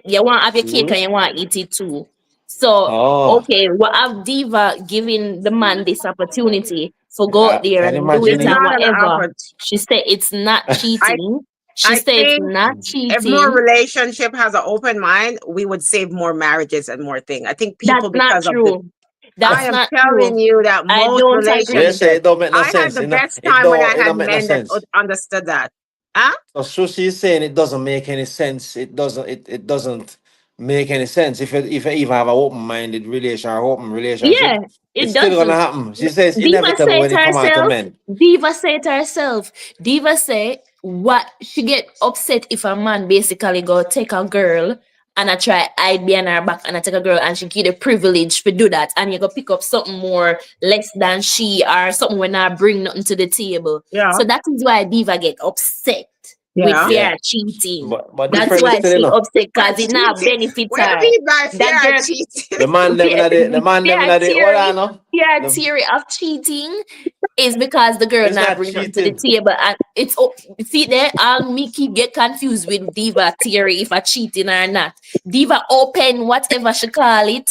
you want have your cake see? and you want eat it too. So Oh, okay, what have Diva giving the man this opportunity for go out there can you and do it It's imagine it? and not an whatever? offer. She said it's not I cheating. She I said it's think not if more cheating. relationship has an open mind, we would save more marriages and more things. I think That's people, not because of the, true. I That's am not telling true. you that I most don't What you agree. say? relationships, It don't make no I had sense. the best It time when I don't. It had don't make no men that sense. understood that. Huh? So Sushi is saying it doesn't make any sense. It doesn't. It doesn't make any sense. If you even have an open-minded relation or open relationship, Yeah, it's it still gonna doesn't. happen. She says Diva inevitable said when to it come out to herself, men. Diva said to herself, Diva say what she get upset if a man basically go take a girl and I try hide behind her back and I take a girl and she get the privilege to do that and you go pick up something more less than she or something when I bring nothing to the table. Yeah. So that is why Diva get upset with Yeah. fear Yeah, of cheating. but That's different is why still she enough. upset By because it not cheating. benefits What do you her. mean by That fear of girl cheating? The man them fear, in the man them in the hold theory, on no. fear The, theory of cheating is because the girl it's not not bring nothing to the cheating. table and see there all me keep get confused with Diva theory if I cheating or not. Diva open whatever she call it.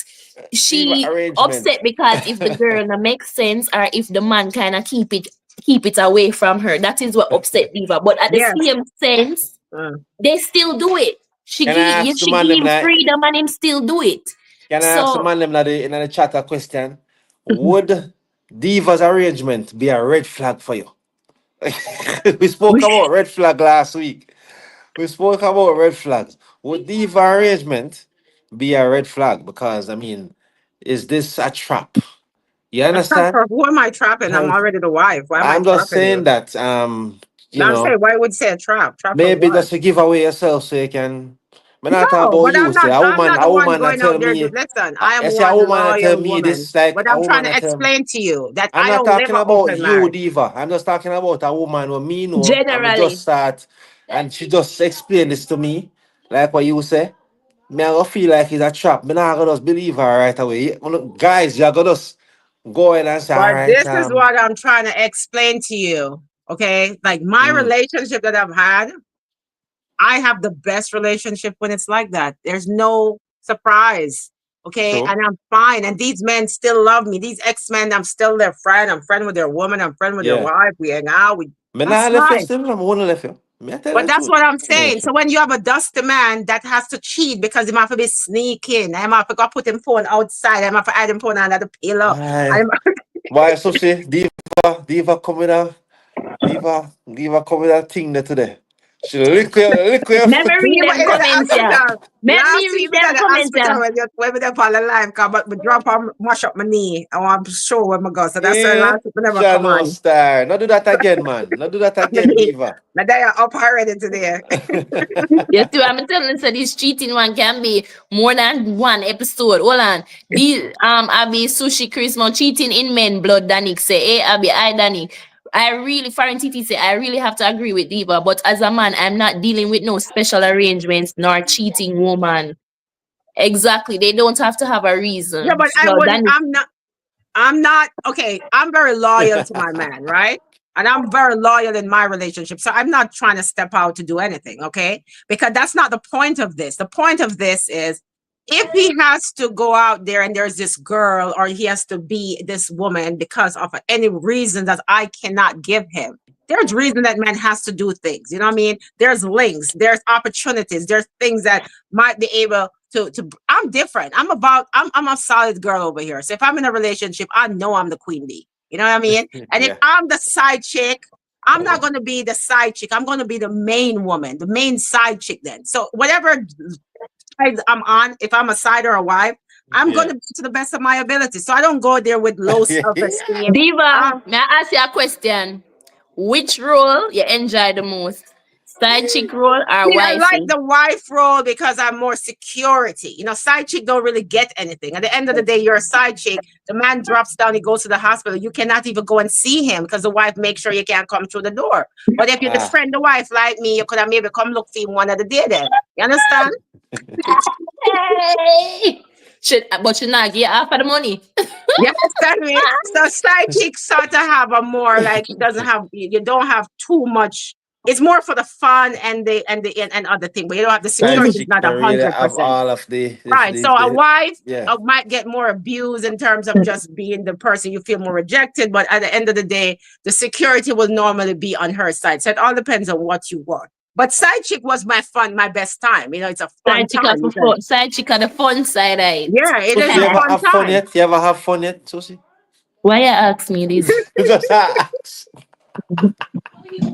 Diva She arrangement. upset because if the girl not make sense or if the man kind of keep it away from her. That is what upset Diva. But at the Yes. same sense, they still do it. Can I ask the She man give them him like? freedom and him still do it. Can I ask the So man them in the chat a question? Would Diva's arrangement be a red flag for you? We spoke about red flag last week. We spoke about red flags. Would Diva arrangement be a red flag? Because I mean, is this a trap? You A trap understand? for who am I trapping? I'm already the wife. Why am I I'm just trapping saying you? that you Now I'm know, saying, why would you say a trap? Trap for maybe what? just to give away yourself so you can. But not talk No, about but you. Say I'm not a the one woman that going tell out there. me. Listen, I am You say a one woman that tell loyal me woman. this like But a I'm trying woman to that tell me. explain to you that I'm I not don't live talking an about open you, marriage. Diva. I'm just talking about a woman who me know. And me just generally, start and she just explained this to me. Like what you say. Me I go feel like it's a trap. Me not gonna just believe her right away. Guys, you gotta just go ahead and say, all But right. this is what I'm trying to explain to you. Okay. Like my relationship that I've had, I have the best relationship when it's like that. There's no surprise. Okay. True. And I'm fine. And these men still love me. These ex-men, I'm still their friend. I'm friend with their woman. I'm friend with their Yeah. wife. We hang out. Me That's nah left you fine. still. I'm gonna left you. Me I tell you But the that's truth. what I'm Me saying. left So you. when you have a dusty man that has to cheat because he have to be sneaking, I have to go put him phone outside, I have to add him phone under the pillow. Aye. Why, so she diva come with a diva come with a thing there today. She lick your Let me read We were them in the comments, yeah. hospital. Let Last me week read we at them the comments, yeah. hospital when we there on the line, but we drop and mash up my knee. I want to show where I go. So that's why Eh, last week we never come Channel on. Star. Not do that again, man. Not do that again, diva. My day are up already today. Yes, too. I'm telling you, so this cheating one can be more than one episode. Hold on. These Abby Sushi Christmas cheating in men blood, Danik say. Hey Abby, I Danik. I really Foreign TT say I really have to agree with Diva, but as a man, I'm not dealing with no special arrangements nor cheating woman. Exactly. They don't have to have a Yeah, reason. but I So wouldn't. Danik, I'm not okay. I'm very loyal to my man, right? And I'm very loyal in my relationship. So I'm not trying to step out to do anything, okay? Because that's not the point of this. The point of this is if he has to go out there and there's this girl or he has to be this woman because of any reason that I cannot give him. There's reason that man has to do things. You know what I mean? There's links, there's opportunities, there's things that might be able to I'm different. I'm a solid girl over here. So if I'm in a relationship, I know I'm the queen bee. You know what I mean? And if Yeah. I'm the side chick, I'm not going to be the side chick. I'm going to be the main woman, the main side chick then. So whatever side I'm on, if I'm a side or a wife, I'm going to be to the best of my ability. So I don't go there with low self-esteem. Diva, may I ask you a question? Which role you enjoy the most? Side chick role or See, I like wifey? the wife role because I'm more security. You know, side chick don't really get anything. At the end of the day, you're a side chick. The man drops down, he goes to the hospital. You cannot even go and see him because the wife makes sure you can't come through the door. But if you befriend the wife like me, you could have maybe come look for him one of the day then. You understand? Hey! But you not get half of the money. You understand me? So side chick sort of have a more like it doesn't have you don't have too much. It's more for the fun and other thing, but you don't have the Side security. Is chick not don't really have 100%. all of Right. So a wife yeah. might get more abused in terms of just being the person you feel more rejected, but at the end of the day, the security will normally be on her side. So it all depends on what you want. But side chick was my best time. You know, it's a fun Side chick time. have the fun. Side chick have the fun side of it. Yeah, it is You a ever fun have fun time. yet? You ever have fun yet, Susie? Why you ask me this? Just ask.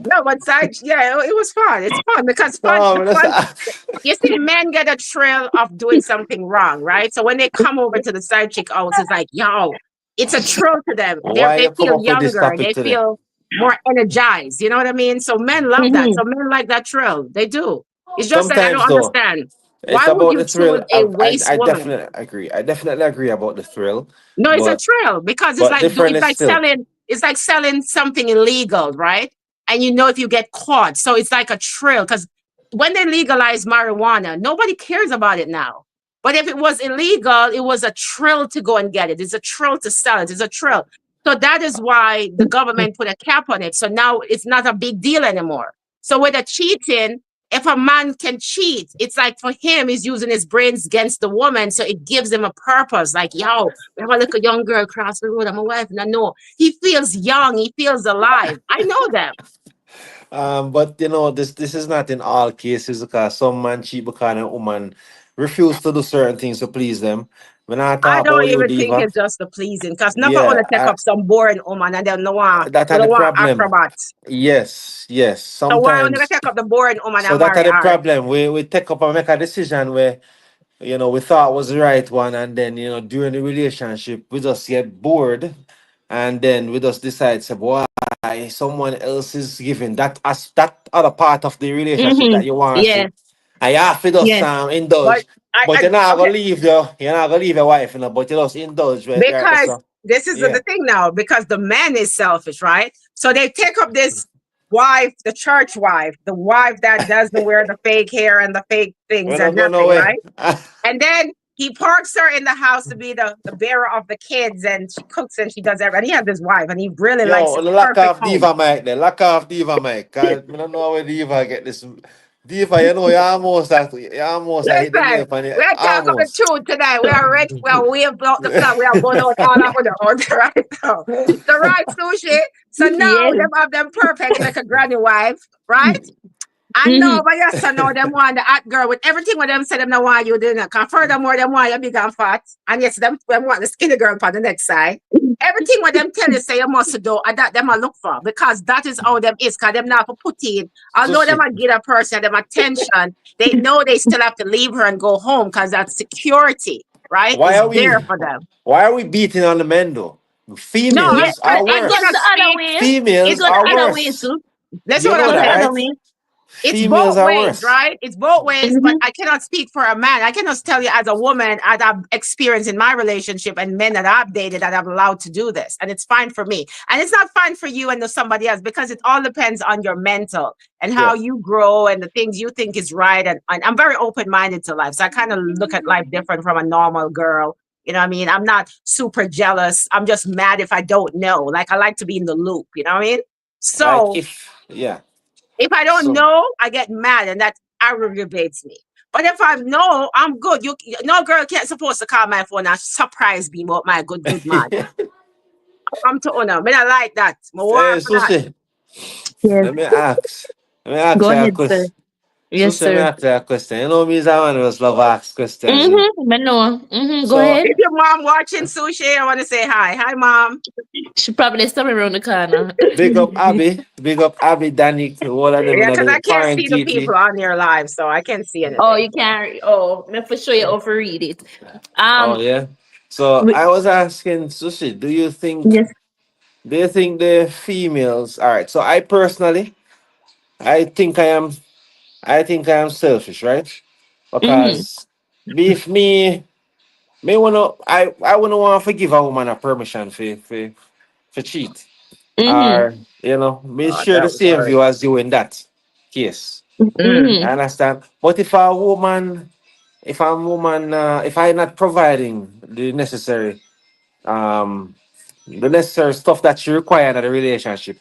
No, but yeah, it was fun. It's fun because No, the just fun. ask. You see, men get a thrill of doing something wrong, right? So when they come over to the side chick house, it's like, yo, it's a thrill to them. Why They you come feel up with this younger. topic They today? feel more energized. You know what I mean? So men love that. So men like that thrill. They do. It's just that I don't Sometimes though, understand. it's Why would about you the thrill. choose a waste I woman? definitely agree. I definitely agree about the thrill, No, it's a but thrill because different is still. it's like selling something illegal, right? And you know if you get caught. So it's like a thrill because when they legalize marijuana, nobody cares about it now. But if it was illegal, it was a thrill to go and get it. It's a thrill to sell it. It's a thrill. So that is why the government put a cap on it. So now it's not a big deal anymore. So with the cheating, if a man can cheat, it's like for him, he's using his brains against the woman. So it gives him a purpose. Like, yo, we have a little young girl cross the road. I'm a wife. And I know he feels young. He feels alive. I know that. But you know, this is not in all cases because some man cheat because a woman refuse to do certain things to please them. When I I talk about don't you, even think diva, it's just the pleasing because never want yeah, to take up some boring woman and then no one, that they are the don't want problem. acrobat. Yes. So why only Sometimes, take up the boring woman so and that are marry the her? problem. We take up and make a decision where we thought was the right one, and then during the relationship we just get bored, and then we just decide say, why someone else is giving that other part of the relationship Mm-hmm. that you want to Yeah. see. And you have to just Yes. But indulge. But you're not okay, gonna leave you're not gonna leave your wife, but you just indulge right because so this is yeah. the thing now, because the man is selfish, right? So they take up this wife, the church wife, the wife that doesn't wear the fake hair and the fake things We're or not going nothing, nowhere. right? And then he parks her in the house to be the bearer of the kids, and she cooks and she does everything. And he has his wife, and he really likes Yo, his lock perfect off home. Diva Mike there. Lock off Diva Mike. Cause I don't know where Diva get this. Diva, you know, you almost I hit the nail Listen, upon we it. are talking the Almost. truth today. We are ready. We have built the club. We are going out all out with the order right now. So right, Sushi. So now Yes. them have them perfect like a granny wife, right? I Mhm. know, but yes, I know them want the hot girl with everything with them say them no want you doing it. Cause furthermore, them want you big and fat. And yes, them want the skinny girl on the next side. Everything what them tell you say you must do, and that them I look for. Because that is how them is, cause them not for put in. Although them Sushi. I give a person them attention, they know they still have to leave her and go home because that security, right, Why is are there we for them. why are we beating on the men though? No, Yeah, Females but are I it goes cannot the worse. other speak. way. It Females goes the are other way worse. too. Listen You what It know I'm goes the that, saying. other right? way. It's Females both are ways, worse. right? It's both ways, but Mhm. I cannot speak for a man. I cannot tell you as a woman, as I've experienced in my relationship and men that I've dated that I'm allowed to do this. And it's fine for me. And it's not fine for you and somebody else because it all depends on your mental and how Yeah. you grow and the things you think is right. And I'm very open-minded to life. So I kind of look at life different from a normal girl. You know what I mean? I'm not super jealous. I'm just mad if I don't know. Like I like to be in the loop. You know what I mean? Like So yeah. if I don't So know, I get mad and that aggravates me. But if I know, I'm good. No girl can't supposed to call my phone and surprise me about my good man. I'm to honor. Me not like that. Me Hey, want for that. Sushi, Yes. let me ask. Let me ask Go you a ahead, sir. question. Yes, Sushi, let me sir. ask you a question. You know me is a man who just love ask question, you know. I know. Go So ahead. If your mom watching sushi, I want to say hi. Hi, mom. She probably somewhere around the corner. big up Abby, Danny, all of them, you Yeah, know, because the I can't foreign see the TT. people on your live, so I can't see Oh, anything. you can't. Oh, me for sure you over read it. Oh Um. yeah. So we- I was asking Sushi, Yes. do you think the females all right, so I think I think I am selfish, right? Mm-hmm. Because beef I wouldn't want to forgive a woman a permission for cheat. Mm-hmm. Or you know, me Oh, share the that same word. view as you in that case. Mm. I Mm-hmm. understand. But if I'm not providing the necessary stuff that you require in a relationship,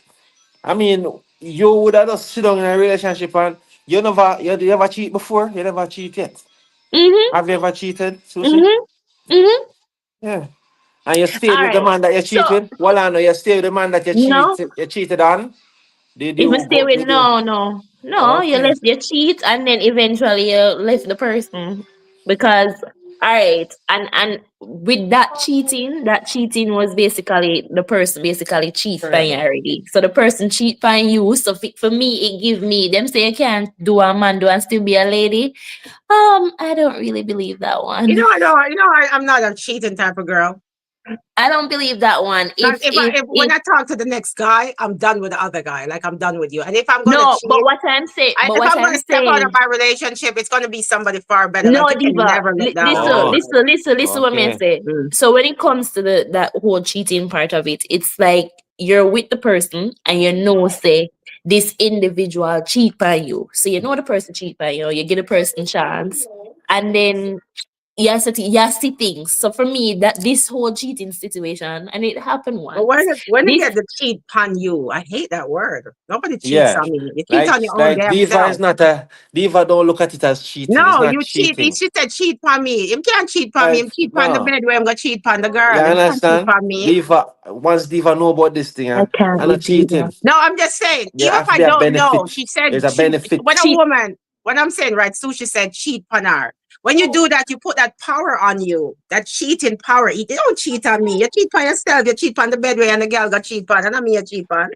I mean, you would have just sit down in a relationship and you ever cheat before? You never cheat yet. Mm-hmm. Have you ever cheated, Sushi? Mm-hmm. Mm-hmm. Yeah. And you stayed All with the right. man that you So cheat with? Well, I know you stayed with the man that no. you cheated on. Did If you you stay with did you no, you okay. left your cheat and then eventually you left the person because all right, and with that cheating was basically the person basically cheat by you already. So the person cheat by you. So for me, it give me them say you can't do a man do and still be a lady. I don't really believe that You one. know, I don't. You know, I'm not a cheating type of girl. I don't believe that one. Like if when If I talk to the next guy, I'm done with the other guy. Like I'm done with you. And if I'm gonna no, cheat, but if what I'm I'm gonna step out of saying. my relationship, it's gonna be somebody far better. No, Like you can Diva. never let that Listen, Oh, go. listen. What me okay. say. Mm. So when it comes to that whole cheating part of it, it's like you're with the person and you know, say this individual cheat by you. So you know the person cheat by you. You give the person chance, and then you see things. So for me, that this whole cheating situation, and it happened But once. when they This get the cheat on you, I hate that word. Nobody cheats Yeah. on me. You cheat on your own damn Diva is self. not a Diva don't look at it as cheating. It's No, not you cheat. cheating. She said cheat on me. Him can't cheat on me. Like Him cheat on the no. bed where I'm gonna cheat on the You girl. Him can't cheat understand? on me. Diva know about this thing, I can't I'm not with Diva. cheating. No, I'm just saying, There even if have to I be a don't know, benefit. she said There's a she benefit. when a Cheat. woman, when I'm saying right, Sushi said cheat on her. When you do that, you put that power on you, that cheating power. You don't cheat on me. You cheat on yourself. You cheat on the bedway and the girl got cheat on. And I'm me a cheat on.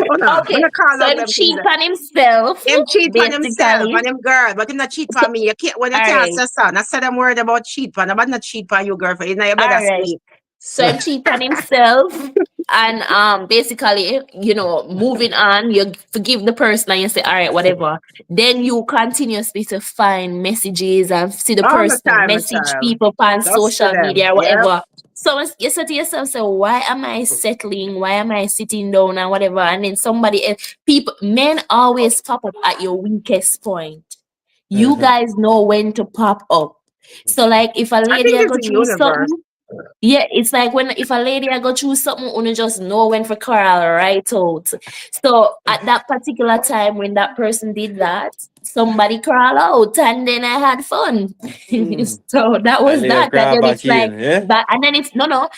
Oh no, I'm Okay, gonna call so out him them things. cheat on himself, Him cheat on himself basically. and him girl, but him not cheat So on me. You can't when you all can't right. say son. I said I'm worried about cheat on. I'm not cheat on you, girlfriend. You know you better All right. sleep. So him cheat on himself and basically, moving on, you forgive the person and you say, all right, whatever. Then you continuously to find messages and see the All the person time, my message child. people on Just to social them. media or Yep. whatever. So you say to yourself, so why am I settling? Why am I sitting down and whatever? And then somebody else, men always pop up at your weakest point. You Mhm. guys know when to pop up. So like if a I lady think I it's go the through universe. something, yeah, it's like when if a lady I go through something, you just know when for Carl right out. So at that particular time when that person did that, somebody crawl out and then I had fun. Mm. So that And was they that. And crawl then back it's like in, yeah? but and then it's no,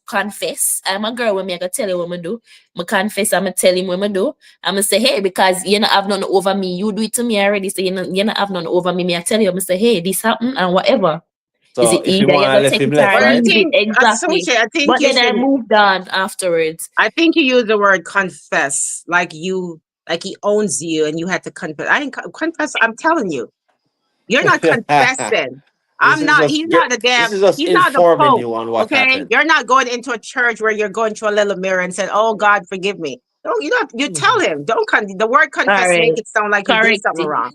confess. I'm a girl when me I go tell you what I do. I confess, I'm gonna tell him what I do. I'm gonna say, hey, because you know have none over me. You do it to me already. So you know have none over me. Me I tell you, I'm gonna say, hey, this happened and whatever. Is So it if you either you want to gonna left take him it left, or But I right? leave it? think, Exactly. Sushi, I think But you then I should. moved on afterwards. I think you use the word confess, like he owns you, and you had to confess. I ain't confess. I'm telling you, you're not confessing. This I'm is not. just He's not the this damn. is just He's not the informing Pope. you on what Okay, happened. you're not going into a church where you're going to a little mirror and saying, "Oh God, forgive me." No, you don't. You tell him. Don't the word All confess right. make it sound like you did Correct. something wrong.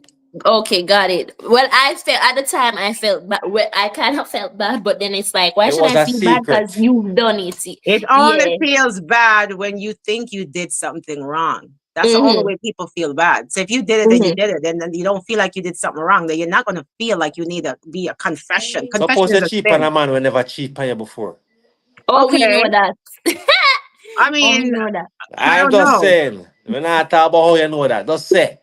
Okay, got it. Well, I felt at the time I felt bad. Well, I kind of felt bad, but then it's like, why It should was I a feel bad? Because secret. you've done it. It only Yeah. feels bad when you think you did something wrong. That's the only Mm-hmm. way people feel bad. So if you did it and you Mm-hmm. did it, then you don't feel like you did something wrong, then you're not going to feel like you need to be a confession. Confession Suppose is you a cheap on sin. a man we never cheat on you before. Oh, we know Okay. that. I Oh, we mean, know that. I I'm don't just know. saying. We're not talking about how you know that. Just say.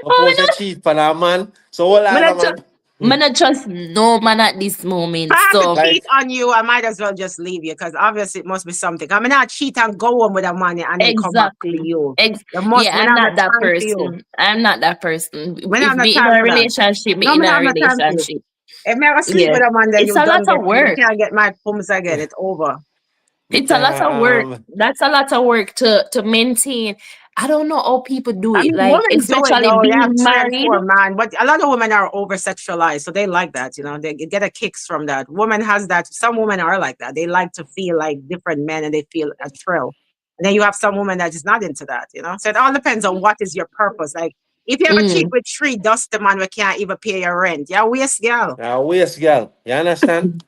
Oh, we Suppose you know. cheat on a man. So hold Man, on, I a man. just, man, I just know man at this If moment. I have to So cheat Like, on you, I might as well just leave you because obviously it must be something. I mean, not cheat and go home with the money and then come back to exactly. you. You must, Yeah, me I'm not have not no that time for you. person. I'm not that person. Me not If have no me in time a for that. relationship, me No, in me not a have no time for you. relationship. If me ever sleep Yeah. with a man, then It's you a lot done of get me. You work. can't get my pums again. It's over. It's a lot of work. That's a lot of work to maintain. I don't know how people do I it, mean, like women do it especially though. They have being 3 and 4 married. man, but a lot of women are over sexualized, so they like that. You know, they get a kicks from that. Woman has that. Some women are like that. They like to feel like different men, and they feel a thrill. And then you have some women that is not into that. You know, so it all depends on what is your purpose. Like, if you ever cheat Mm. with 3 dusty man, we can't even pay your rent. Yeah, waste girl. waste girl. You understand?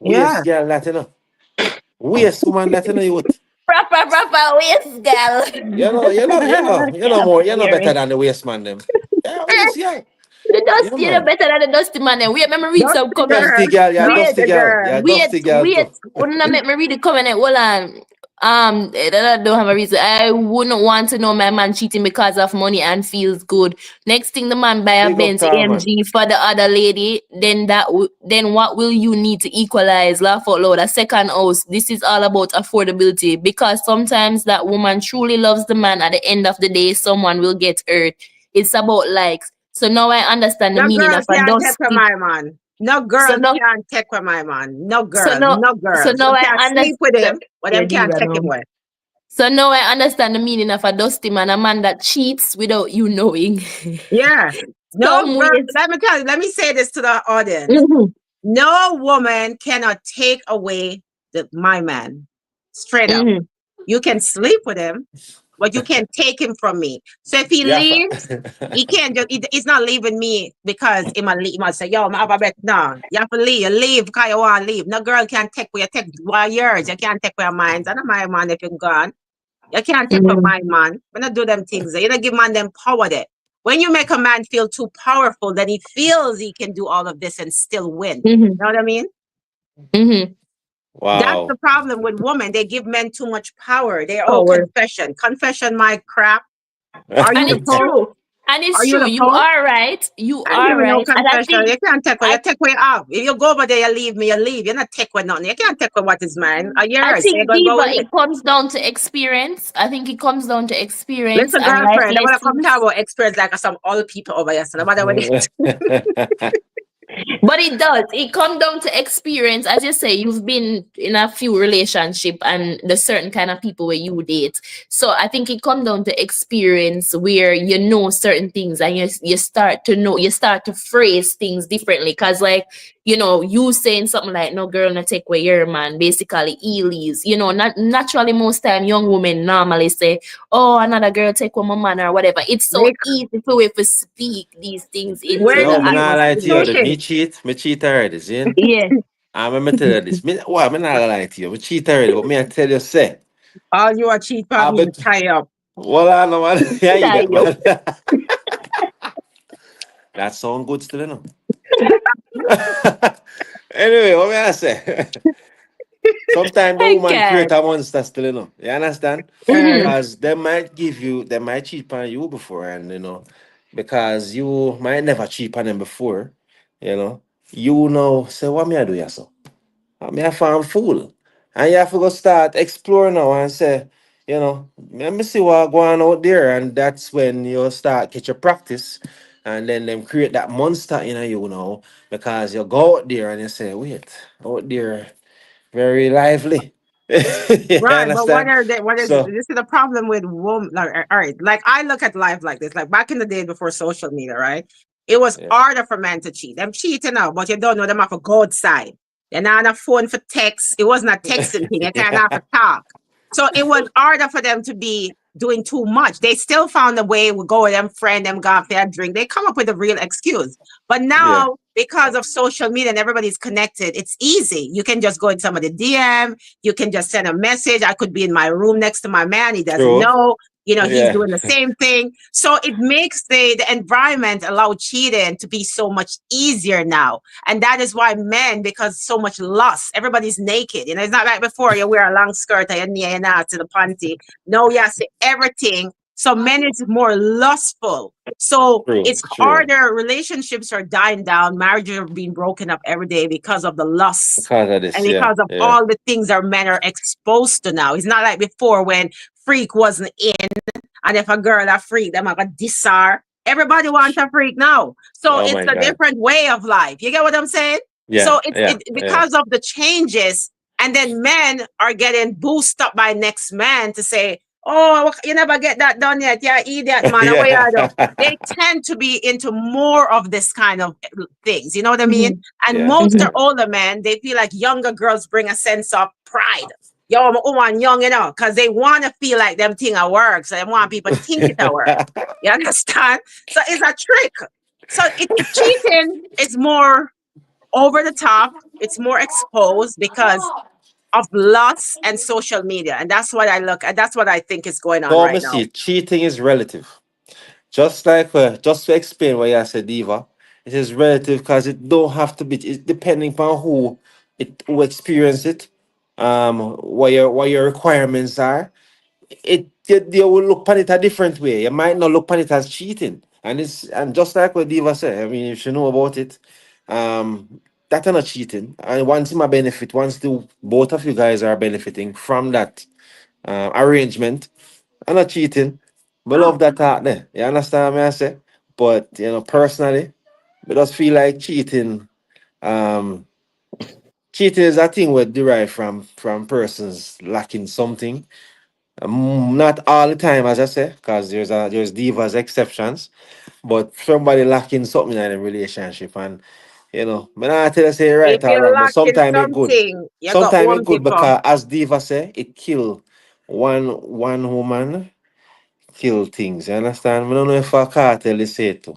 Yeah. Waste girl, that you know. Waste woman, that you know, youth. Proper waist girl. You know better Scary. than the waste man, them. Yeah, waste girl. The Yeah, dusty, you know man. better than the dusty man. Then wait, let me read some Dusty comment. girl. Dusty girl, yeah, Wait, dusty Dusty girl. girl. Yeah, wait, dusty girl wait. too. Wouldn't let me read the comment. Hold on. I don't have a reason. I wouldn't want to know my man cheating because of money and feels good. Next thing the man buy a Big up Benz Carmen. AMG for the other lady, then then what will you need to equalize? Laugh out loud. A second house. This is all about affordability because sometimes that woman truly loves the man. At the end of the day, someone will get hurt. It's about likes. So now I understand the No meaning girl of a can't take with dusty. my man. No So girl now, can't take with my man. No so girl. now, No so girl. now Some I can't sleep with understand. him, but Yeah, them can't diva take him now. away. So now I understand the meaning of a dusty man, a man that cheats without you knowing. Yeah. No Some girl. ways. Let me tell you, let me say this to the audience. Mhm, No woman cannot take away my man. Straight up. mhm, You can sleep with him, but you can't take him from me. So if he Yeah. leaves, he can't just, he's not leaving me because he must say, yo, I'm have a bet. No, you have to leave. You leave because you want to leave. No girl can take where you take one yours. You can't take where mine. I know my man if you're gone. You can't take with mhm, my man. We not do them things. You don't give man them power there. When you make a man feel too powerful, then he feels he can do all of this and still win. You mhm, know what I mean? mhm. That's Wow. the problem with women. They give men too much power. They're all Power. confession. Confession, my crap. Are you And the it's Pope? true. And Are it's you true. the You Pope? are right. You I ain't are giving no right. And I confession. think You can't take what you I take what you have. If you go over there, you leave me, you leave. You're not take with nothing. You can't take with what is mine. Are I yours. So you're think gonna go Diva, with it. it comes down to experience. I think it comes down to experience Listen, and life girlfriend, I wanna come lessons. talk about experience like some old people over here. So no matter what it But it does. It comes down to experience. As you say, you've been in a few relationship and the certain kind of people where you date. So I think it comes down to experience where you know certain things and you start to know, you start to phrase things differently. Cause like, you saying something like no girl no take away your man, basically he leaves. Not naturally most time young women normally say, oh, another girl take away my man or whatever. It's so make easy for we to speak these things into when the Yo, me not lie to you. atmosphere. Sushi. Me cheat. Me cheat already, see? Yeah. I'm gonna tell you this. Me not lie to you. Me cheat already, but me I tell you, say. All you are cheap I on me, bet. tie up. Well, I know, man. Yeah, you Tie that, up. man. That sound good still, you know. Anyway, what may I say? Sometimes the I woman can't. create a monster still, You understand? Mhm. Because they might cheat on you before, and because you might never cheat on them before, you know. You know, say what me I do, yeah, so. I mean, I found fool. And you have to go start exploring now and say, let me see what going out there. And that's when you start catch your practice. And then them create that monster in you, because you go out there and you say, wait, out there, very lively. You Right, but understand? what is So, this is the problem with women? Like, all right, like I look at life like this. Like back in the day before social media, right? It was yeah. harder for men to cheat. Them cheating now, but you don't know them have a go outside. They're not on a phone for text. It wasn't a texting thing. You can't have to talk. So it was harder for them to be doing too much. They still found a way. We go with them friend, them go out there drink. They come up with a real excuse. But Yeah, now, because of social media and everybody's connected, it's easy. You can just go in somebody DM, you can just send a message. I could be in my room next to my man. He doesn't true. know. He's Yeah. doing the same thing. So it makes the environment allow cheating to be so much easier now. And that is why men, because so much lust, everybody's naked. It's not like before you wear a long skirt and you're not to the panty. No, you see everything. So men is more lustful. So True, it's true. harder. Relationships are dying down. Marriages are being broken up every day because of the lust Because of this, and yeah, because of yeah. all the things our men are exposed to now. It's not like before when freak wasn't in, and if a girl a freak, them like a diss her. Everybody wants a freak now. So Oh it's my a God. different way of life. You get what I'm saying? Yeah, So it's yeah, it yeah. because of the changes, and then men are getting boosted up by next man to say, "Oh, you never get that done yet. Yeah, idiot, man. What you do?" Yeah. They tend to be into more of this kind of things. You know what I mean? Mhm. And Yeah. most are Mhm. older men. They feel like younger girls bring a sense of pride. Yo, I'm a woman young, because they want to feel like them thing at work. So they want people to think it at work. You understand? So it's a trick. So cheating is more over the top. It's more exposed because of lust and social media. And that's what I look at. That's what I think is going on So, me right now. see, cheating is relative. Just to explain what you said, Diva, it is relative because it don't have to be. It's depending upon who experience it, what your requirements are. You will look at it a different way. You might not look at it as cheating, and just like what Diva said. I mean, if you know about it, that's not cheating. And once my benefit, once the both of you guys are benefiting from that arrangement, I'm not cheating. But love that out there. You understand me? I say, but personally, I just feel like cheating. Um, cheating is a thing we derive from persons lacking something. Not all the time, as I say, because there's divas exceptions, but somebody lacking something in a relationship, and but I tell you say If right or you're wrong, but lacking sometimes it good. something, you got Sometimes it Home good Depot. because as diva say, it kill one woman kill things. You understand? I don't know if a cartel is say it too,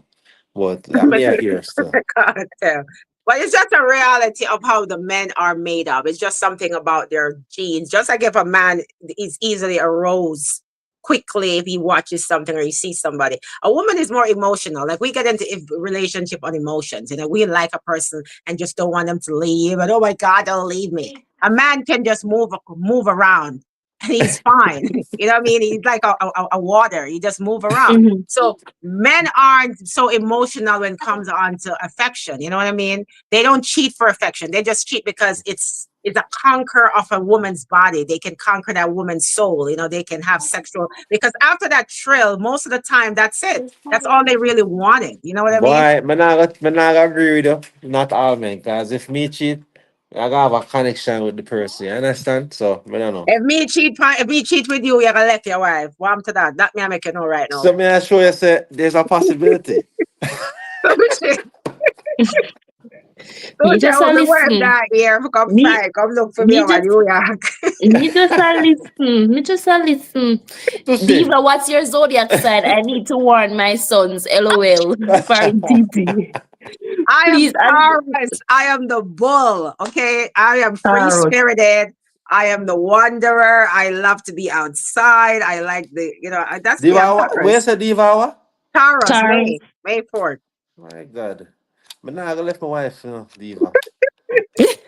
but I'm here here still. Can't tell. But it's just a reality of how the men are made up. It's just something about their genes. Just like if a man is easily aroused quickly if he watches something or he sees somebody. A woman is more emotional. Like we get into relationship on emotions. We like a person and just don't want them to leave. And oh my God, don't leave me. A man can just move around and he's fine. You know what I mean? He's like a water. He just move around. Mhm. So men aren't so emotional when it comes on to affection. You know what I mean? They don't cheat for affection. They just cheat because it's a conquer of a woman's body. They can conquer that woman's soul. They can have sexual because after that thrill, most of the time that's it. That's all they really wanted. You know what I mean? Boy, me not agree with you. Not all men, because if me cheat, I gotta have a connection with the person. You understand? So I don't know. If me cheat with you, you're gonna left your wife. Warm to that. That me I make you know right now. So may I show you say there's a possibility. Me Don't just tell a me where listen. that here. Come Me fly. Come look for me me over just New York. me just a listen. Me just a listen. To see. Diva, what's your zodiac sign? I need to warn my sons. LOL. For TT. I am Please, Taurus. I am the bull. Okay. I am free Tarot. spirited. I am the wanderer. I love to be outside. I like that's me. I'm Divawa, Taurus. where's the Divawa? Taurus, Taurus. May 4th. My God. I'm not gonna left my wife, Diva.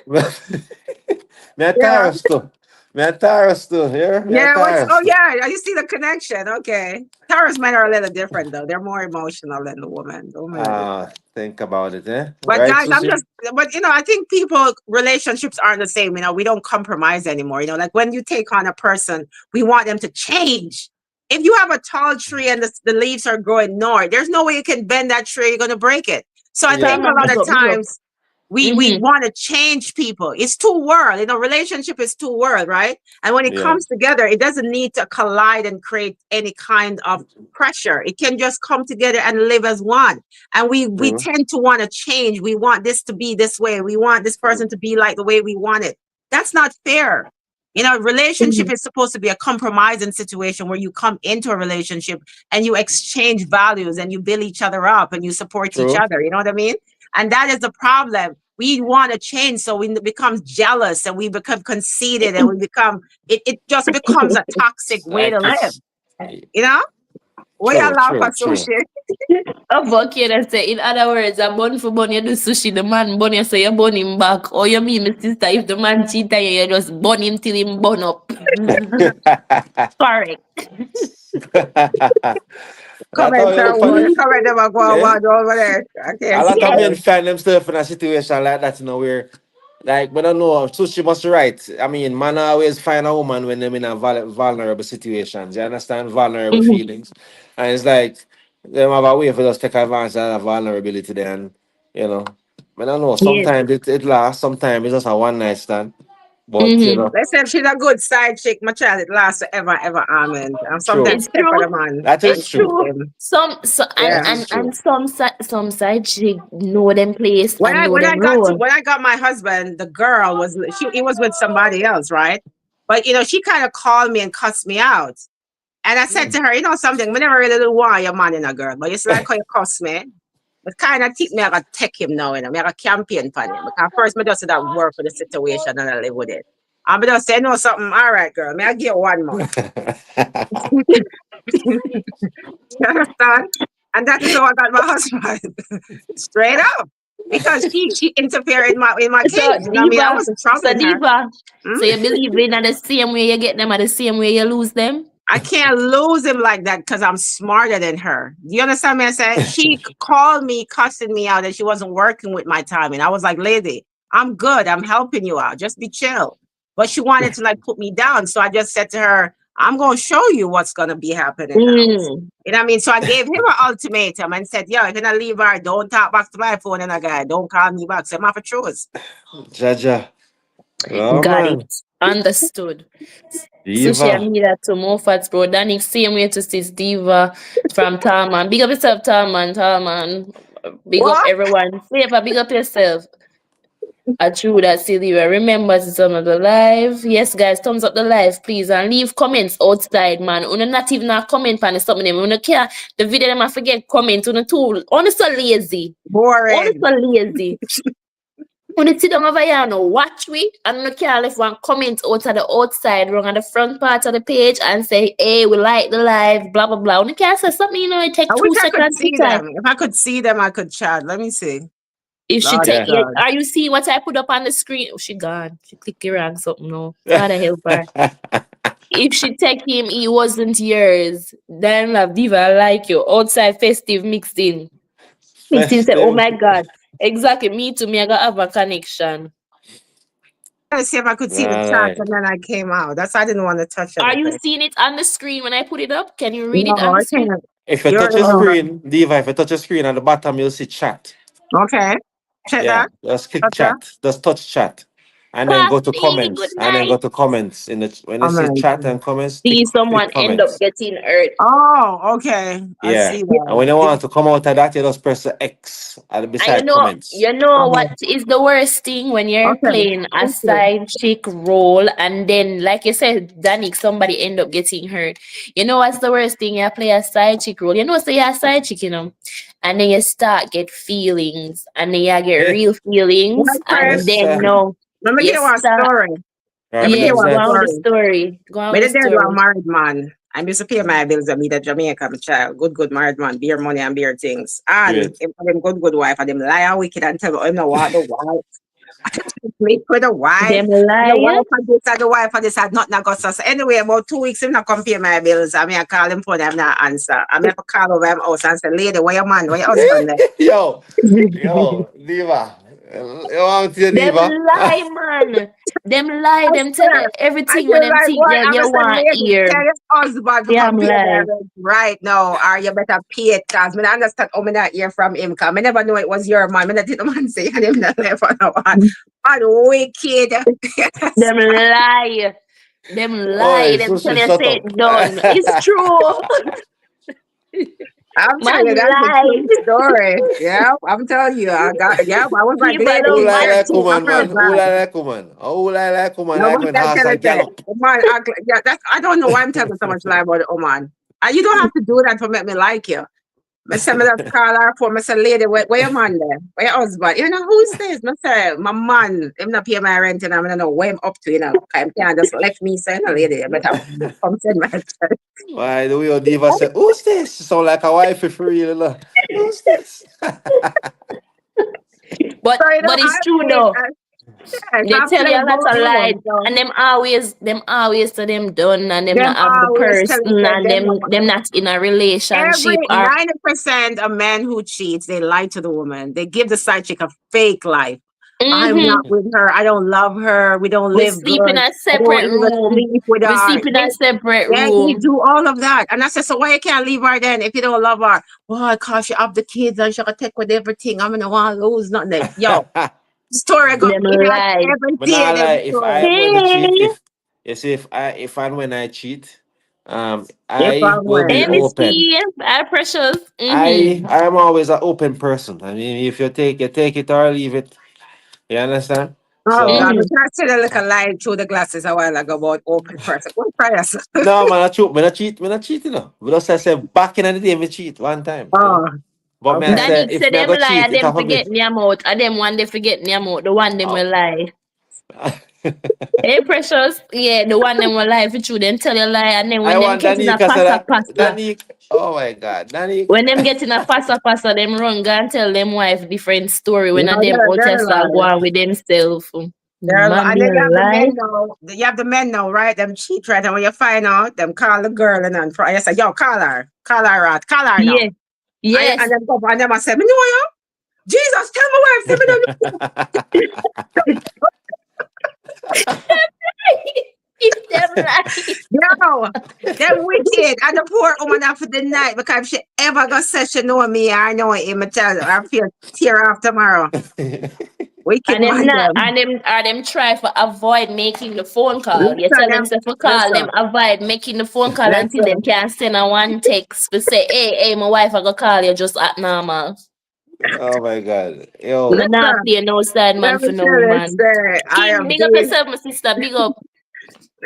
Me a Taurus too. Me a Taurus too, yeah? Me a Yeah, Taurus too. yeah, you see the connection. Okay. Taurus men are a little different though. They're more emotional than the woman. The women are different. Think about it, eh? But Right, guys, Susie? I think relationships aren't the same. We don't compromise anymore. Like when you take on a person, we want them to change. If you have a tall tree and the leaves are growing north, there's no way you can bend that tree. You're going to break it. So I think Yeah. a lot Big of up, big up. times we want to change people. It's two world. Relationship is two world, right? And when it Yeah. comes together, it doesn't need to collide and create any kind of pressure. It can just come together and live as one. And we True. tend to want to change. We want this to be this way. We want this person to be like the way we want it. That's not fair. Relationship is supposed to be a compromising situation where you come into a relationship and you exchange values and you build each other up and you support each True. other. You know what I mean? And that is the problem. We want to change, so we become jealous and we become conceited and we become it just becomes a toxic way to Like live. it's What y'all true, laugh true, at true. sushi? Say, in other words, a bun for bun, you do sushi, the man bun, you say you bun him back. Or you mean, my sister, if the man cheat on you, you just bun him till him bun up. Correct. That's how Comment you look for it. comment them go Yeah. over there. I A can't lot see of Yes. men them. find themselves in a situation like that, where like we don't know, Sushi must be right. I mean, man always find a woman when they're in a vulnerable situations. You understand? Vulnerable feelings. And it's like them have a way for us to take advantage of that vulnerability there. And I don't know, Yes. sometimes it lasts, sometimes it's just a one night stand. But Mm-hmm. Listen, she's a good side chick, my child. It lasts forever, ever, amen. And true. sometimes It's pepper true. the man That and is It's true. keep true. him. And Yeah. That is true. some side chick know them place When and I know when I them got role. when I got my husband, the girl he was with somebody else, right? But she kind of called me and cussed me out. And I said to her, something, we never really do want your man in a girl, but it's like how you cuss me. But kind of think me I gotta take him now, me I gotta campaign for him. Because first me just said that work for the situation and I live with it. And me just say, no, something, all right, girl, me I give you one more. You understand? And that is how I got my husband. Straight up. Because she interfered in my So case. I mean, I Diva, wasn't troubling her. so you believe in the same way you get them at the same way you lose them? I can't lose him like that because I'm smarter than her. Do you understand me? I said she called me, cussing me out that she wasn't working with my timing. I was like, lady, I'm good. I'm helping you out. Just be chill. But she wanted to like put me down. So I just said to her, I'm going to show you what's going to be happening now. You know what I mean? So I gave him an ultimatum and said, yo, if you're going to leave her, don't talk back to my phone and a guy. Don't call me back. So I'm off a choice. Jaja. Oh, Got man. it. Understood. Sushi Diva. and me that to more fats, bro. Danny, same way to sis Diva from Talman. Big up yourself, Talman. Big up What? everyone. Flavor, big up yourself. I true that Silvia. Remember to turn on the live. Yes, guys, thumbs up the live, please. And leave comments outside, man. Una not even a comment on something. Una care the video them I forget comment on the tool. Honestly lazy. Boring. Honestly lazy. When you sit down over here and watch me, and you can't leave one comment out of the outside, wrong on the front part of the page and say, hey, we like the live, blah, blah, blah. When you can't say something, it take I 2 wish I could seconds to see type. them. If I could see them, I could chat. Let me see. If she Lord take, God. are you seeing what I put up on the screen? Oh, she gone. She clicked around something. No, God help her. If she take him, he wasn't yours. Then love Diva, I like you. Outside festive mixed in. Mixed in say, oh my God. Exactly. Me too. Me, I got have a connection. To see if I could see the chat, and then I came out. That's why I didn't want to touch Are anything. you seeing it on the screen when I put it up? Can you read it No, on I the screen? can't. If you You're touch the wrong. screen, Diva, if you touch the screen at the bottom, you'll see chat. Okay. Check Yeah, that. just click Touch that. chat. Just touch chat. And then go to Coffee, good comments. And then night. go to comments. When you see chat and comments, See someone click end up comments. getting hurt. Oh, okay. I Yeah. see And that. when you want to come out of that, you just press the X And beside comments. you know Okay. what is the worst thing when you're Okay. playing a side chick role and then, like you said, Danik, somebody end up getting hurt. You know what's the worst thing? You play a side chick role. You know, so you're a side chick, and then you start get feelings, and then you get Yeah. real feelings, Well, and Chris, Yes, then sir. let me you give you a start. story. Right, Let me give Yes, you go a present. on with the story. story. Go on Me with the did a story. married man. I used to pay my bills and meet a Jamaican child. Good married man, beer money and beer things. And Great. him have him good wife and him lie and wicked and tell him no want the wife. Sleep with the wife. Them The lie. wife and this and the wife and this had nothing got us. So anyway, about 2 weeks him not come pay my bills. I mean I call him phone, I'm not answer. I mean I have to call over him house and say, lady, where your man, where your husband there? Yo, Diva. You want to Them Diva? lie, man. Them lie. Them tell you I everything feel when them like think what that I'm you saying, want lady, here. tell your husband to Yeah, come I'm pay my like, rent right now, or you better pay it, cause me not understand how me not hear from him, cause me never know it was your man. Me not did the man say and him not left for no one. Man wicked. them lie. Them lie. Oi, Them tell Sushi, you shut say up. it done. It's true. I'm telling Man you, that's a lie. true story. Yeah, I'm telling you, I was like People lady, Who don't lie I like match. I woman, felt man? Who bad. lie like woman? Oh, who lie like woman? No, Like but when I horse tell a it that. gallop. Man, yeah, I don't know why I'm telling so much lie about the woman. And you don't have to do that to make me like you. I say, me just call her for me say, lady, where your man there? Where your husband? You know, who's this? I say, my man, him not pay my rent and I don't know where him up to, you know. I can't just left me say, no, lady, you better come send my Why the way your Diva said, who's this? You sound like a wife for real. You know? Who's this? But So, you know, it's I true think, though. yes, They I tell you play a lot both of lies, roles. So, and them always to them done, and them them not have the always tell person, me that and them not in a every relationship or 90% of men who cheat, they lie to the woman. They give the side chick a fake life. I'm hmm not with her. I don't love her. We don't we live sleep in good. a I don't separate even room. sleep with We her. sleep in a separate Yeah, he room. do all of that. And I said, so why you can't leave her then if you don't love her? Well, because she have the kids and she can take with everything. I'm gonna want to lose nothing. There. Yo, story go. Them It has lie. every But day not them like if I story. am going to cheat, Hey, if you see if and when I cheat, If I I'm will be well. hey, Miss open. P, our precious. I am always an open person. I mean, if you take it or leave it. You understand? Oh God, So we Mm-hmm. can't see the little light through the glasses a while ago about open person. What price? no man, I cheat. Me not cheat, you know. But just I say back in the day, me cheat one time, you know. Oh, But me I okay. say Danique if say me I them go lie, cheat, and it them have to be. forget them out, and them one they forget them out. The one them Oh. will lie. Hey, precious. Yeah, the one them will lie for true. Them tell you lie, and then I when them want get in a Danica say pasta that. pasta, Danique. Oh my God, Danique. when them get in a pasta, them run go and tell them wife different story. When a No, them out they're here start go lying. on with themselves. Man, And be then you a have the lie. men now. You have the men now, right? Them cheat, right? And when you find out, them call the girl and then you say, yo, call her out, call her now. Yeah. Yes. And then go and them I say, me know you. Jesus, tell my wife, say me know If them lie. yo, them wicked. And the poor woman have to deny because if she ever go say she know me or know him, I tell her, I feel tear off tomorrow. Wicked And them man, not, them. and them try for avoid making the phone call. You Listen, tell them them, to for call them listen, avoid making the phone call until them listen. can send a one text to say, hey, my wife I go call you just at normal. oh my God, Me yo, not Listen, play no side man let me for no tell you, woman. say, I King, am big up doing, yourself, my sister. Big up.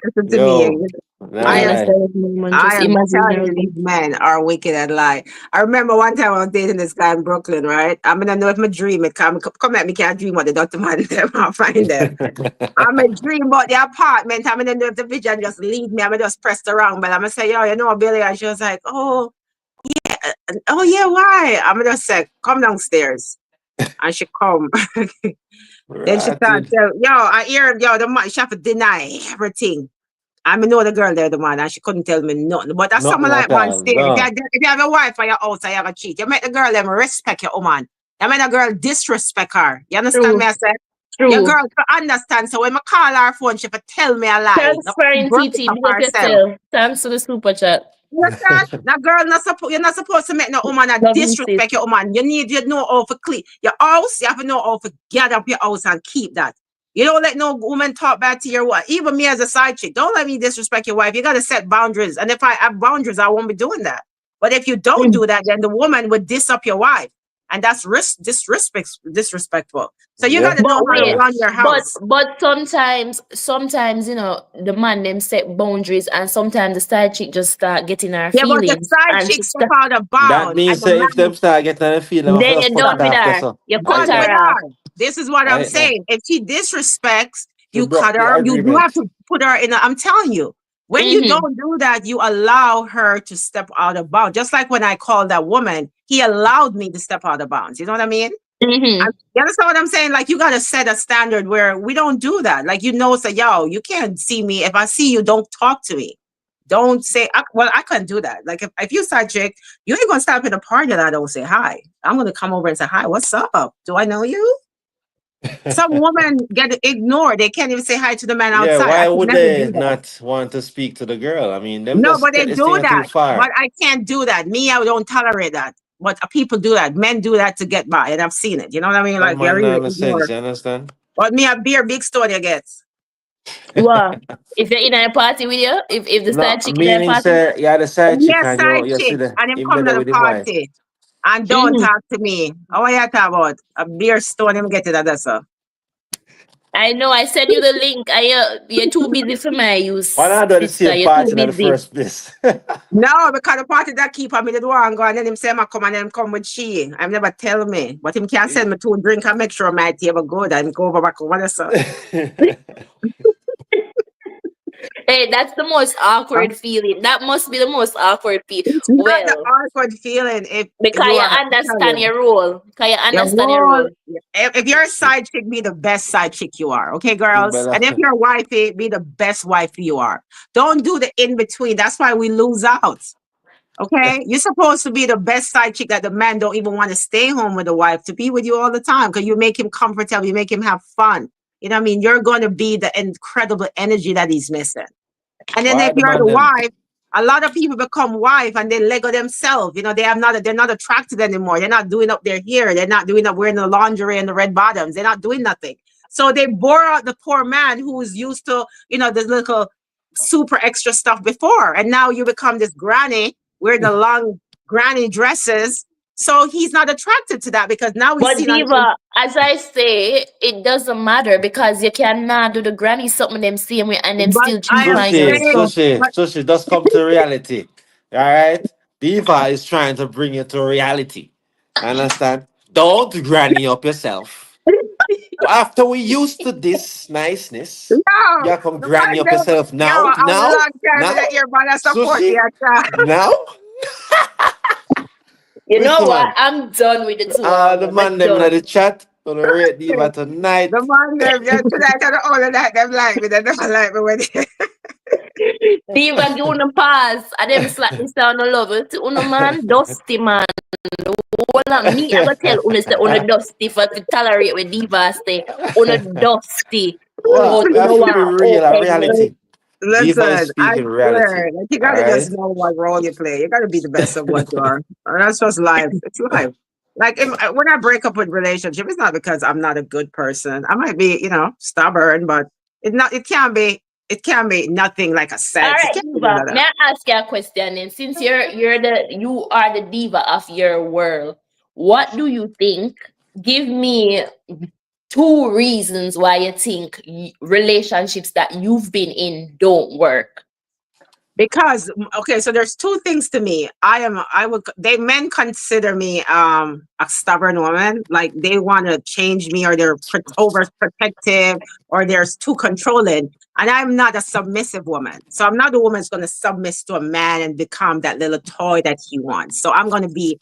listen to me. yo, Me I nah am lie. understand no woman. I Just am telling you, imaginary. these men are wicked and lie. I remember one time I was dating this guy in Brooklyn, right? I mean, I know if my dream it come at me, can't dream what the doctor man them, I'll find them. I'm a dream about the apartment. I mean, I know if the vision just leave me, I'm just pressed around, but I'm gonna say, yo, you know, Billy, and she was like, oh yeah, why? I'm gonna say, come downstairs. And she come. Then she started, Rotted. yo, I hear, yo, the man, she have to deny everything. I mean, know the girl there, the man, and she couldn't tell me nothing. But that's something Nothing like at man all. stay. No. If you have a wife or your house and you have a cheat, you make the girl them respect your woman. You make the girl disrespect her. You understand True. me? I say your True. girl to understand. So when I call her phone, she for tell me a lie. Not Transparent break TT. up Big up herself. yourself. Thanks for the super chat. You understand? That girl not you're not supposed to make no woman a Love you, sis. disrespect your woman. You know how to clean your house. You have to know how to gather up your house and keep that. You don't let no woman talk back to your wife. Even me as a side chick, don't let me disrespect your wife. You gotta set boundaries. And if I have boundaries, I won't be doing that. But if you don't Mm. do that, then the woman would diss up your wife. And that's disrespectful. So you Yeah. gotta know But how to wait, run your but house. but sometimes the man them set boundaries, and sometimes the side chick just start getting her Yeah, but the feelings, side and chick step out of That bound and means the say if man them start getting a feeling, then just you're cut done it with off. That's her. all. You cut done with I her off. her. This is what I'm I saying. If she disrespects, she you broke cut the her. You have agreement. to put her in. I'm telling you. When you don't do that, you allow her to step out of bounds. Just like when I called that woman, he allowed me to step out of bounds. You know what I mean? Mm-hmm. You understand what I'm saying? Like, you got to set a standard where we don't do that. Like, say, yo, you can't see me. If I see you, don't talk to me. Don't say, I couldn't do that. Like, if you side chick, you ain't going to stop at a party and I don't say hi. I'm going to come over and say, hi, what's up? Do I know you? Some women get ignored. They can't even say hi to the man Yeah, outside. I why could would never do they that. not want to speak to the girl? I mean, them No, just but they take this do thing too that. far. But I can't do that. Me, I don't tolerate that. But people do that. Men do that to get by, and I've seen it. You know what I mean? Some Like, they're man not really understand, ignored. you understand? But me, a beer big story I get. Wow. If you're in a party with you, if the No, side chick in a meaning party. say you had a side chick Yes, and side you see chick. the And him him come there to the with him wife. party. And don't talk to me. Oh, what you talk about? A beer stone, him get it at that, sir. I know. I sent you the link. You're too busy for my use, Why not do the sister. same You're too party in the busy. first place? No, because the party that keep on me the door and go, and then him say I come and then him come with she. I'm never tell me. But him can't send me to drink and make sure my table good and go over back over there, sir. Hey, that's the most awkward feeling. That must be the most awkward feeling. It's not the Well, awkward feeling if because you you are understand your role. Because you your understand your role. role. If you're a side chick, be the best side chick you are. Okay, You girls? And if better you're wifey, be the best wife you are. Don't do the in between. That's why we lose out. Okay? You're supposed to be the best side chick that the man don't even want to stay home with the wife to be with you all the time because you make him comfortable, you make him have fun. You know what I mean? You're going to be the incredible energy that he's missing. And then if why the you're man the them wife, a lot of people become wife and they Lego themselves. You know, they're not attracted anymore. They're not doing up their hair. They're not doing up wearing the lingerie and the red bottoms. They're not doing nothing. So they bore out the poor man who's used to, the little super extra stuff before. And now you become this granny wearing the long granny dresses. So he's not attracted to that because now we've But seen on Diva, as I say, it doesn't matter because you cannot do the granny something them same way and them but still choose I am my girl. Sushi, So sushi, saying, sushi, just come to reality. All right? Diva is trying to bring you to reality. Understand? Don't granny up yourself. After we used to this niceness, no, you come the granny one up day, yourself yo, now, a now, long time now, in the ear, but I support sushi, you. now. you know Listen, what? man. I'm done with the two of The them. I'm man them in done. the chat gonna rate Diva The tonight. man them, yeah, tonight and all of that, them like me, they never like me when Diva give on the pass and them slap this down the level to uno man, dusty man. Hold on, me, I gotta tell uno say uno dusty for to tolerate with Diva stay. Uno dusty. Well, But we you know have to what? be real at Open me. reality. Diva is Listen, I speaking reality. swear, like, you All gotta just right. know what role you play. You gotta be the best of what you are. And that's just life. It's life. Like when I break up with relationship, it's not because I'm not a good person. I might be, stubborn, but it can be. It can be nothing like a All sex. It right, can't be none Diva. of May that. I ask you a question? And since you are the diva of your world, what do you think? Give me two reasons why you think relationships that you've been in don't work. Because okay, so there's two things to me. They men consider me a stubborn woman, like they want to change me or they're overprotective or they're too controlling. And I'm not a submissive woman. So I'm not the woman that's gonna submit to a man and become that little toy that he wants. So I'm gonna be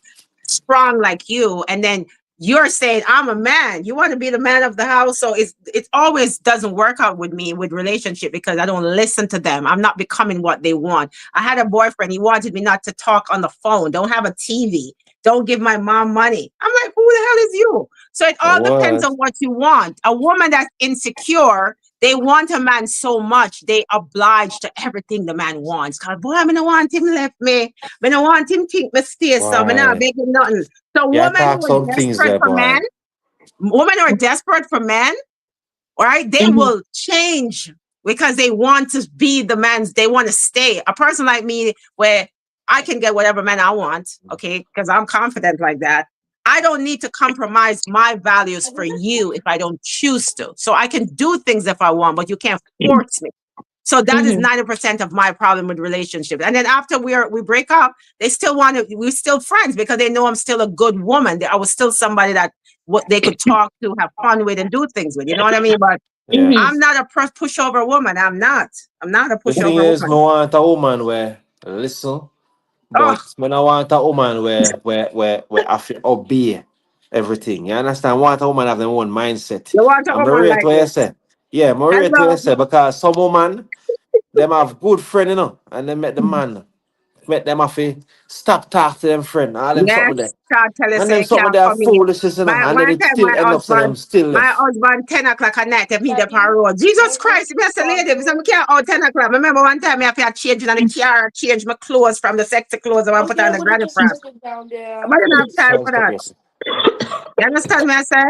strong like you, and then you're saying I'm a man. You want to be the man of the house. So it always doesn't work out with me with relationship because I don't listen to them. I'm not becoming what they want. I had a boyfriend. He wanted me not to talk on the phone. Don't have a TV. Don't give my mom money. I'm like, who the hell is you? So it all depends What? on what you want. A woman that's insecure, they want a man so much, they oblige to everything the man wants. Cause boy, I don't want him left me. I don't want him think me stay so. I'm not Why? begging nothing. So Yeah, women talk who are some things desperate there, for men, boy. women who are desperate for men, all right, they Mhm. will change because they want to be the man's, they want to stay. A person like me, where I can get whatever man I want, okay, because I'm confident like that. I don't need to compromise my values for you if I don't choose to. So I can do things if I want, but you can't force me. So that is Mhm. 90% of my problem with relationships. And then after we break up, they still want to, we're still friends because they know I'm still a good woman. I was still somebody that what they could talk to, have fun with, and do things with. You know what I mean? But Yeah. I'm not a pushover woman. I'm not. I'm not a The thing pushover is, I woman. want a woman where listen, Oh, but when I want a woman where I feel obey everything. You understand? I want a woman have their own mindset. you want a I'm woman rate like what you me? say. Yeah, I'm rate what you Hello. say because some woman them have good friend, and they met the man. Make them have to stop talk to them friend. All them something there. Yes, God tell us And say them you something can't they are come in. foolishness, My and then one it time still end up to them still my left. husband 10 o'clock at night, he up on road. Jesus Christ, if you say lady, because I can't out 10 o'clock. Remember one time I have to change in the car, change my clothes from the sexy clothes I want to put on the granny frock. But I don't have time Sounds for that. progressive. You understand me, I say?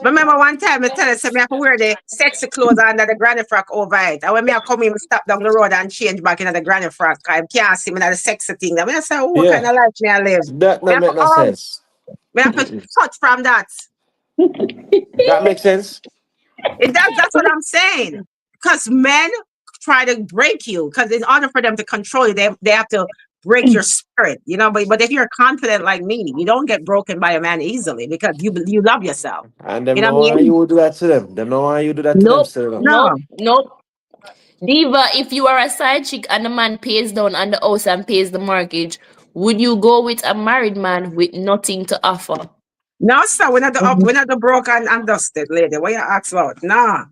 Remember one time I tell us me have to wear the sexy clothes under the granny frock over it. And when me I come in, I stop down the road and change back into the granny frock. I can't see me the sexy thing. I mean, I say, oh, what kind Yeah, of life me I live? that Me not have to make no sense. we have to touch from that. That makes sense. It does. That's what I'm saying. Because men try to break you. Because in order for them to control you, they have to break your spirit. You know. But if you're confident like me, you don't get broken by a man easily because you love yourself. And them You know know what I why mean? you would do that to them. Them know why you do that to them Nope, still. nope, No. nope. Diva, if you are a side chick and the man pays down on the house and pays the mortgage, would you go with a married man with nothing to offer? No, sir. We're not the broke and dusted lady. What you ask about? No.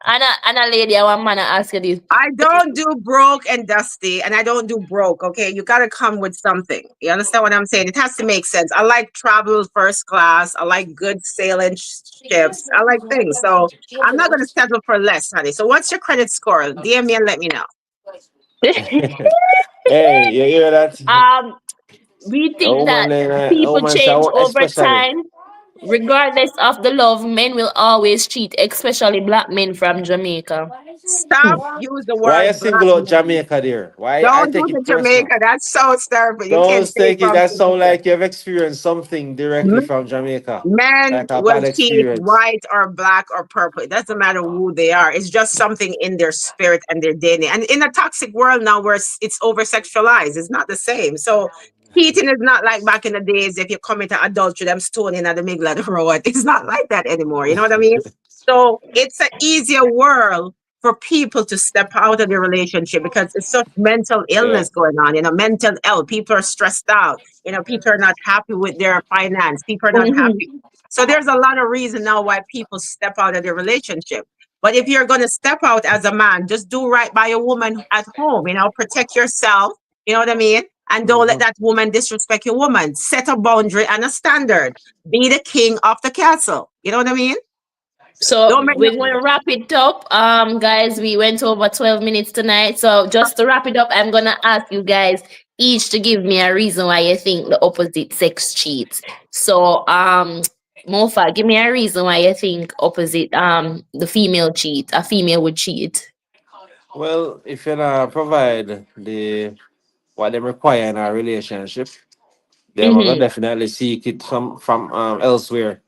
And a lady, I want man to ask you this. I don't do broke and dusty, and I don't do broke. Okay, you gotta come with something. You understand what I'm saying? It has to make sense. I like travel first class. I like good sailing ships. I like things. So I'm not gonna settle for less, honey. So what's your credit score? DM me and let me know. Hey, you hear that? um, we think that A people woman say, change oh, over especially. time. Regardless of the love, men will always cheat, especially black men from Jamaica. Stop. Use the Why you word black single out man. Jamaica there? Why I Don't do take it the personal? Jamaica. That's so stupid. You Don't can't say it take it. from That sound Jamaica. like you've experienced something directly from Jamaica. Men Like a will bad cheat experience. white or black or purple. It doesn't matter who they are. It's just something in their spirit and their DNA. And in a toxic world now where it's over sexualized, it's not the same. So cheating is not like back in the days if you commit an adultery, them stoning at the middle of the road. It's not like that anymore. You know what I mean? So it's an easier world for people to step out of the relationship because it's such mental Yeah. illness going on, mental health. People are stressed out. People are not happy with their finance. People are not Mhm, happy. So there's a lot of reason now why people step out of their relationship. But if you're going to step out as a man, just do right by a woman at home, protect yourself, you know what I mean? And don't let Mhm. that woman disrespect your woman. Set a boundary and a standard. Be the king of the castle. You know what I mean? So Don't make no we're going to wrap it up. Guys, we went over 12 minutes tonight. So just to wrap it up, I'm going to ask you guys each to give me a reason why you think the opposite sex cheats. So, Mofa, give me a reason why you think opposite, the female cheat, a female would cheat. Well, if you not provide the what they require in our relationship, then we're gonna Mm-hmm. definitely seek it from elsewhere.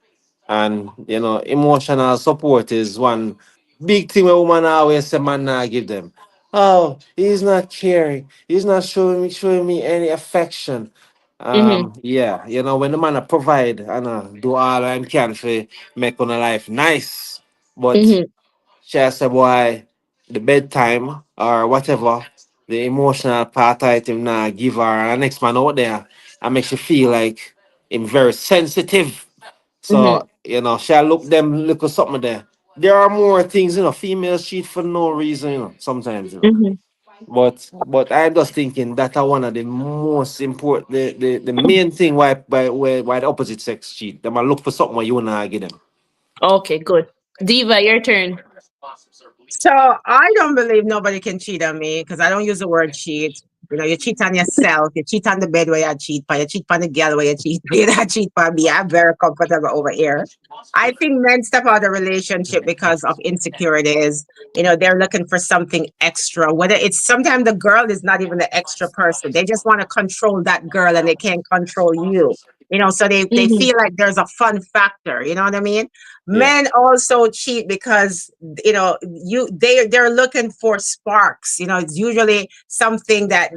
And emotional support is one big thing where woman always say man not give them. Oh, he's not caring. He's not showing me any affection. Mm-hmm. Yeah, when the man a provide and do all I can for make on a life nice, but Mm-hmm. she say boy, the bedtime or whatever, the emotional part item now give her and next man out there and makes you feel like him very sensitive. Mm-hmm. So, shall look at something there. There are more things, females cheat for no reason, sometimes, Mm-hmm. But I'm just thinking that are one of the most important the main thing why the opposite sex cheat. They might look for something where you wanna give them. Okay, good. Diva, your turn. So I don't believe nobody can cheat on me because I don't use the word cheat. You cheat on yourself. You cheat on the bed where you cheat, but you cheat on the girl where you cheat. You not cheat on me. I'm very comfortable over here. I think men step out of relationship because of insecurities. They're looking for something extra. Whether it's sometimes the girl is not even the extra person. They just want to control that girl and they can't control you. So they Mm-hmm. feel like there's a fun factor. You know what I mean? Yeah. Men also cheat because they're looking for sparks. It's usually something that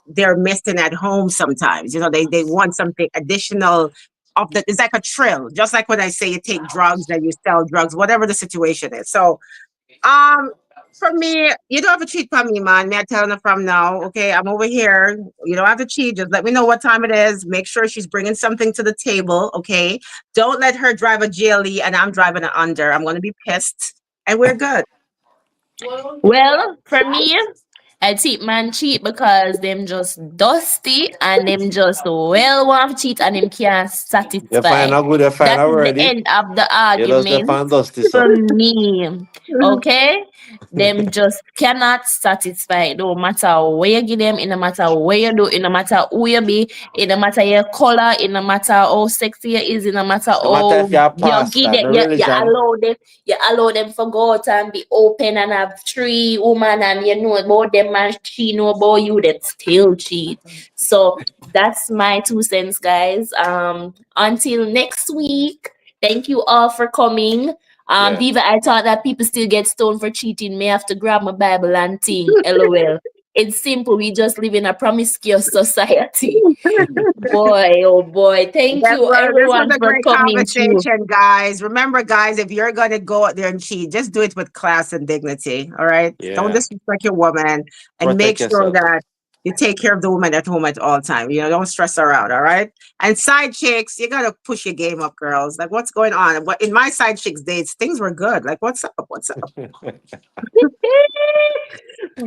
they're missing at home sometimes. They want something additional of it's like a thrill, just like when I say you take drugs and you sell drugs, whatever the situation is. So For me, you don't have to cheat on me, man. Me, I telling her from now. Okay, I'm over here. You don't have to cheat. Just let me know what time it is. Make sure she's bringing something to the table. Okay, don't let her drive a GLE and I'm driving it under. I'm gonna be pissed, and we're good. Well, for me, I cheat man cheat because them just dusty and them just well want to cheat and them can't You find satisfy. how good, you find That how is the ready. end of the You just argument find dusty, for so. me. Okay? Them just cannot satisfy. No matter where you give them, in no matter where you do, in no matter who you be, in no matter your color, in no matter how sexy you is, in no matter No matter how if you're a you give pastor, them, no religion. you allow them for go out and be open and have 3 women and you know about them and she know about you, them still cheat. So that's my 2 cents, guys. Until next week. Thank you all for coming. Yeah. Diva, I thought that people still get stoned for cheating. May have to grab my Bible and ting. LOL. It's simple. We just live in a promiscuous society. Boy, oh boy. Thank Yes, you well, this was everyone a for great coming through. conversation, guys. Remember, guys, if you're gonna go out there and cheat, just do it with class and dignity. All right. Don't Yeah. disrespect your woman and make Protect sure yourself. that you take care of the woman at home at all time. You know, don't stress her out. All right. And side chicks, you gotta push your game up, girls. Like, what's going on? What in my side chicks dates, things were good. Like, what's up? What's up?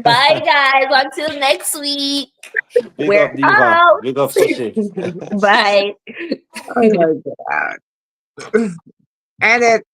Bye, guys. Until next week. Big We're up, Diva. out. Big up, Sushi. Bye. Oh my god. And it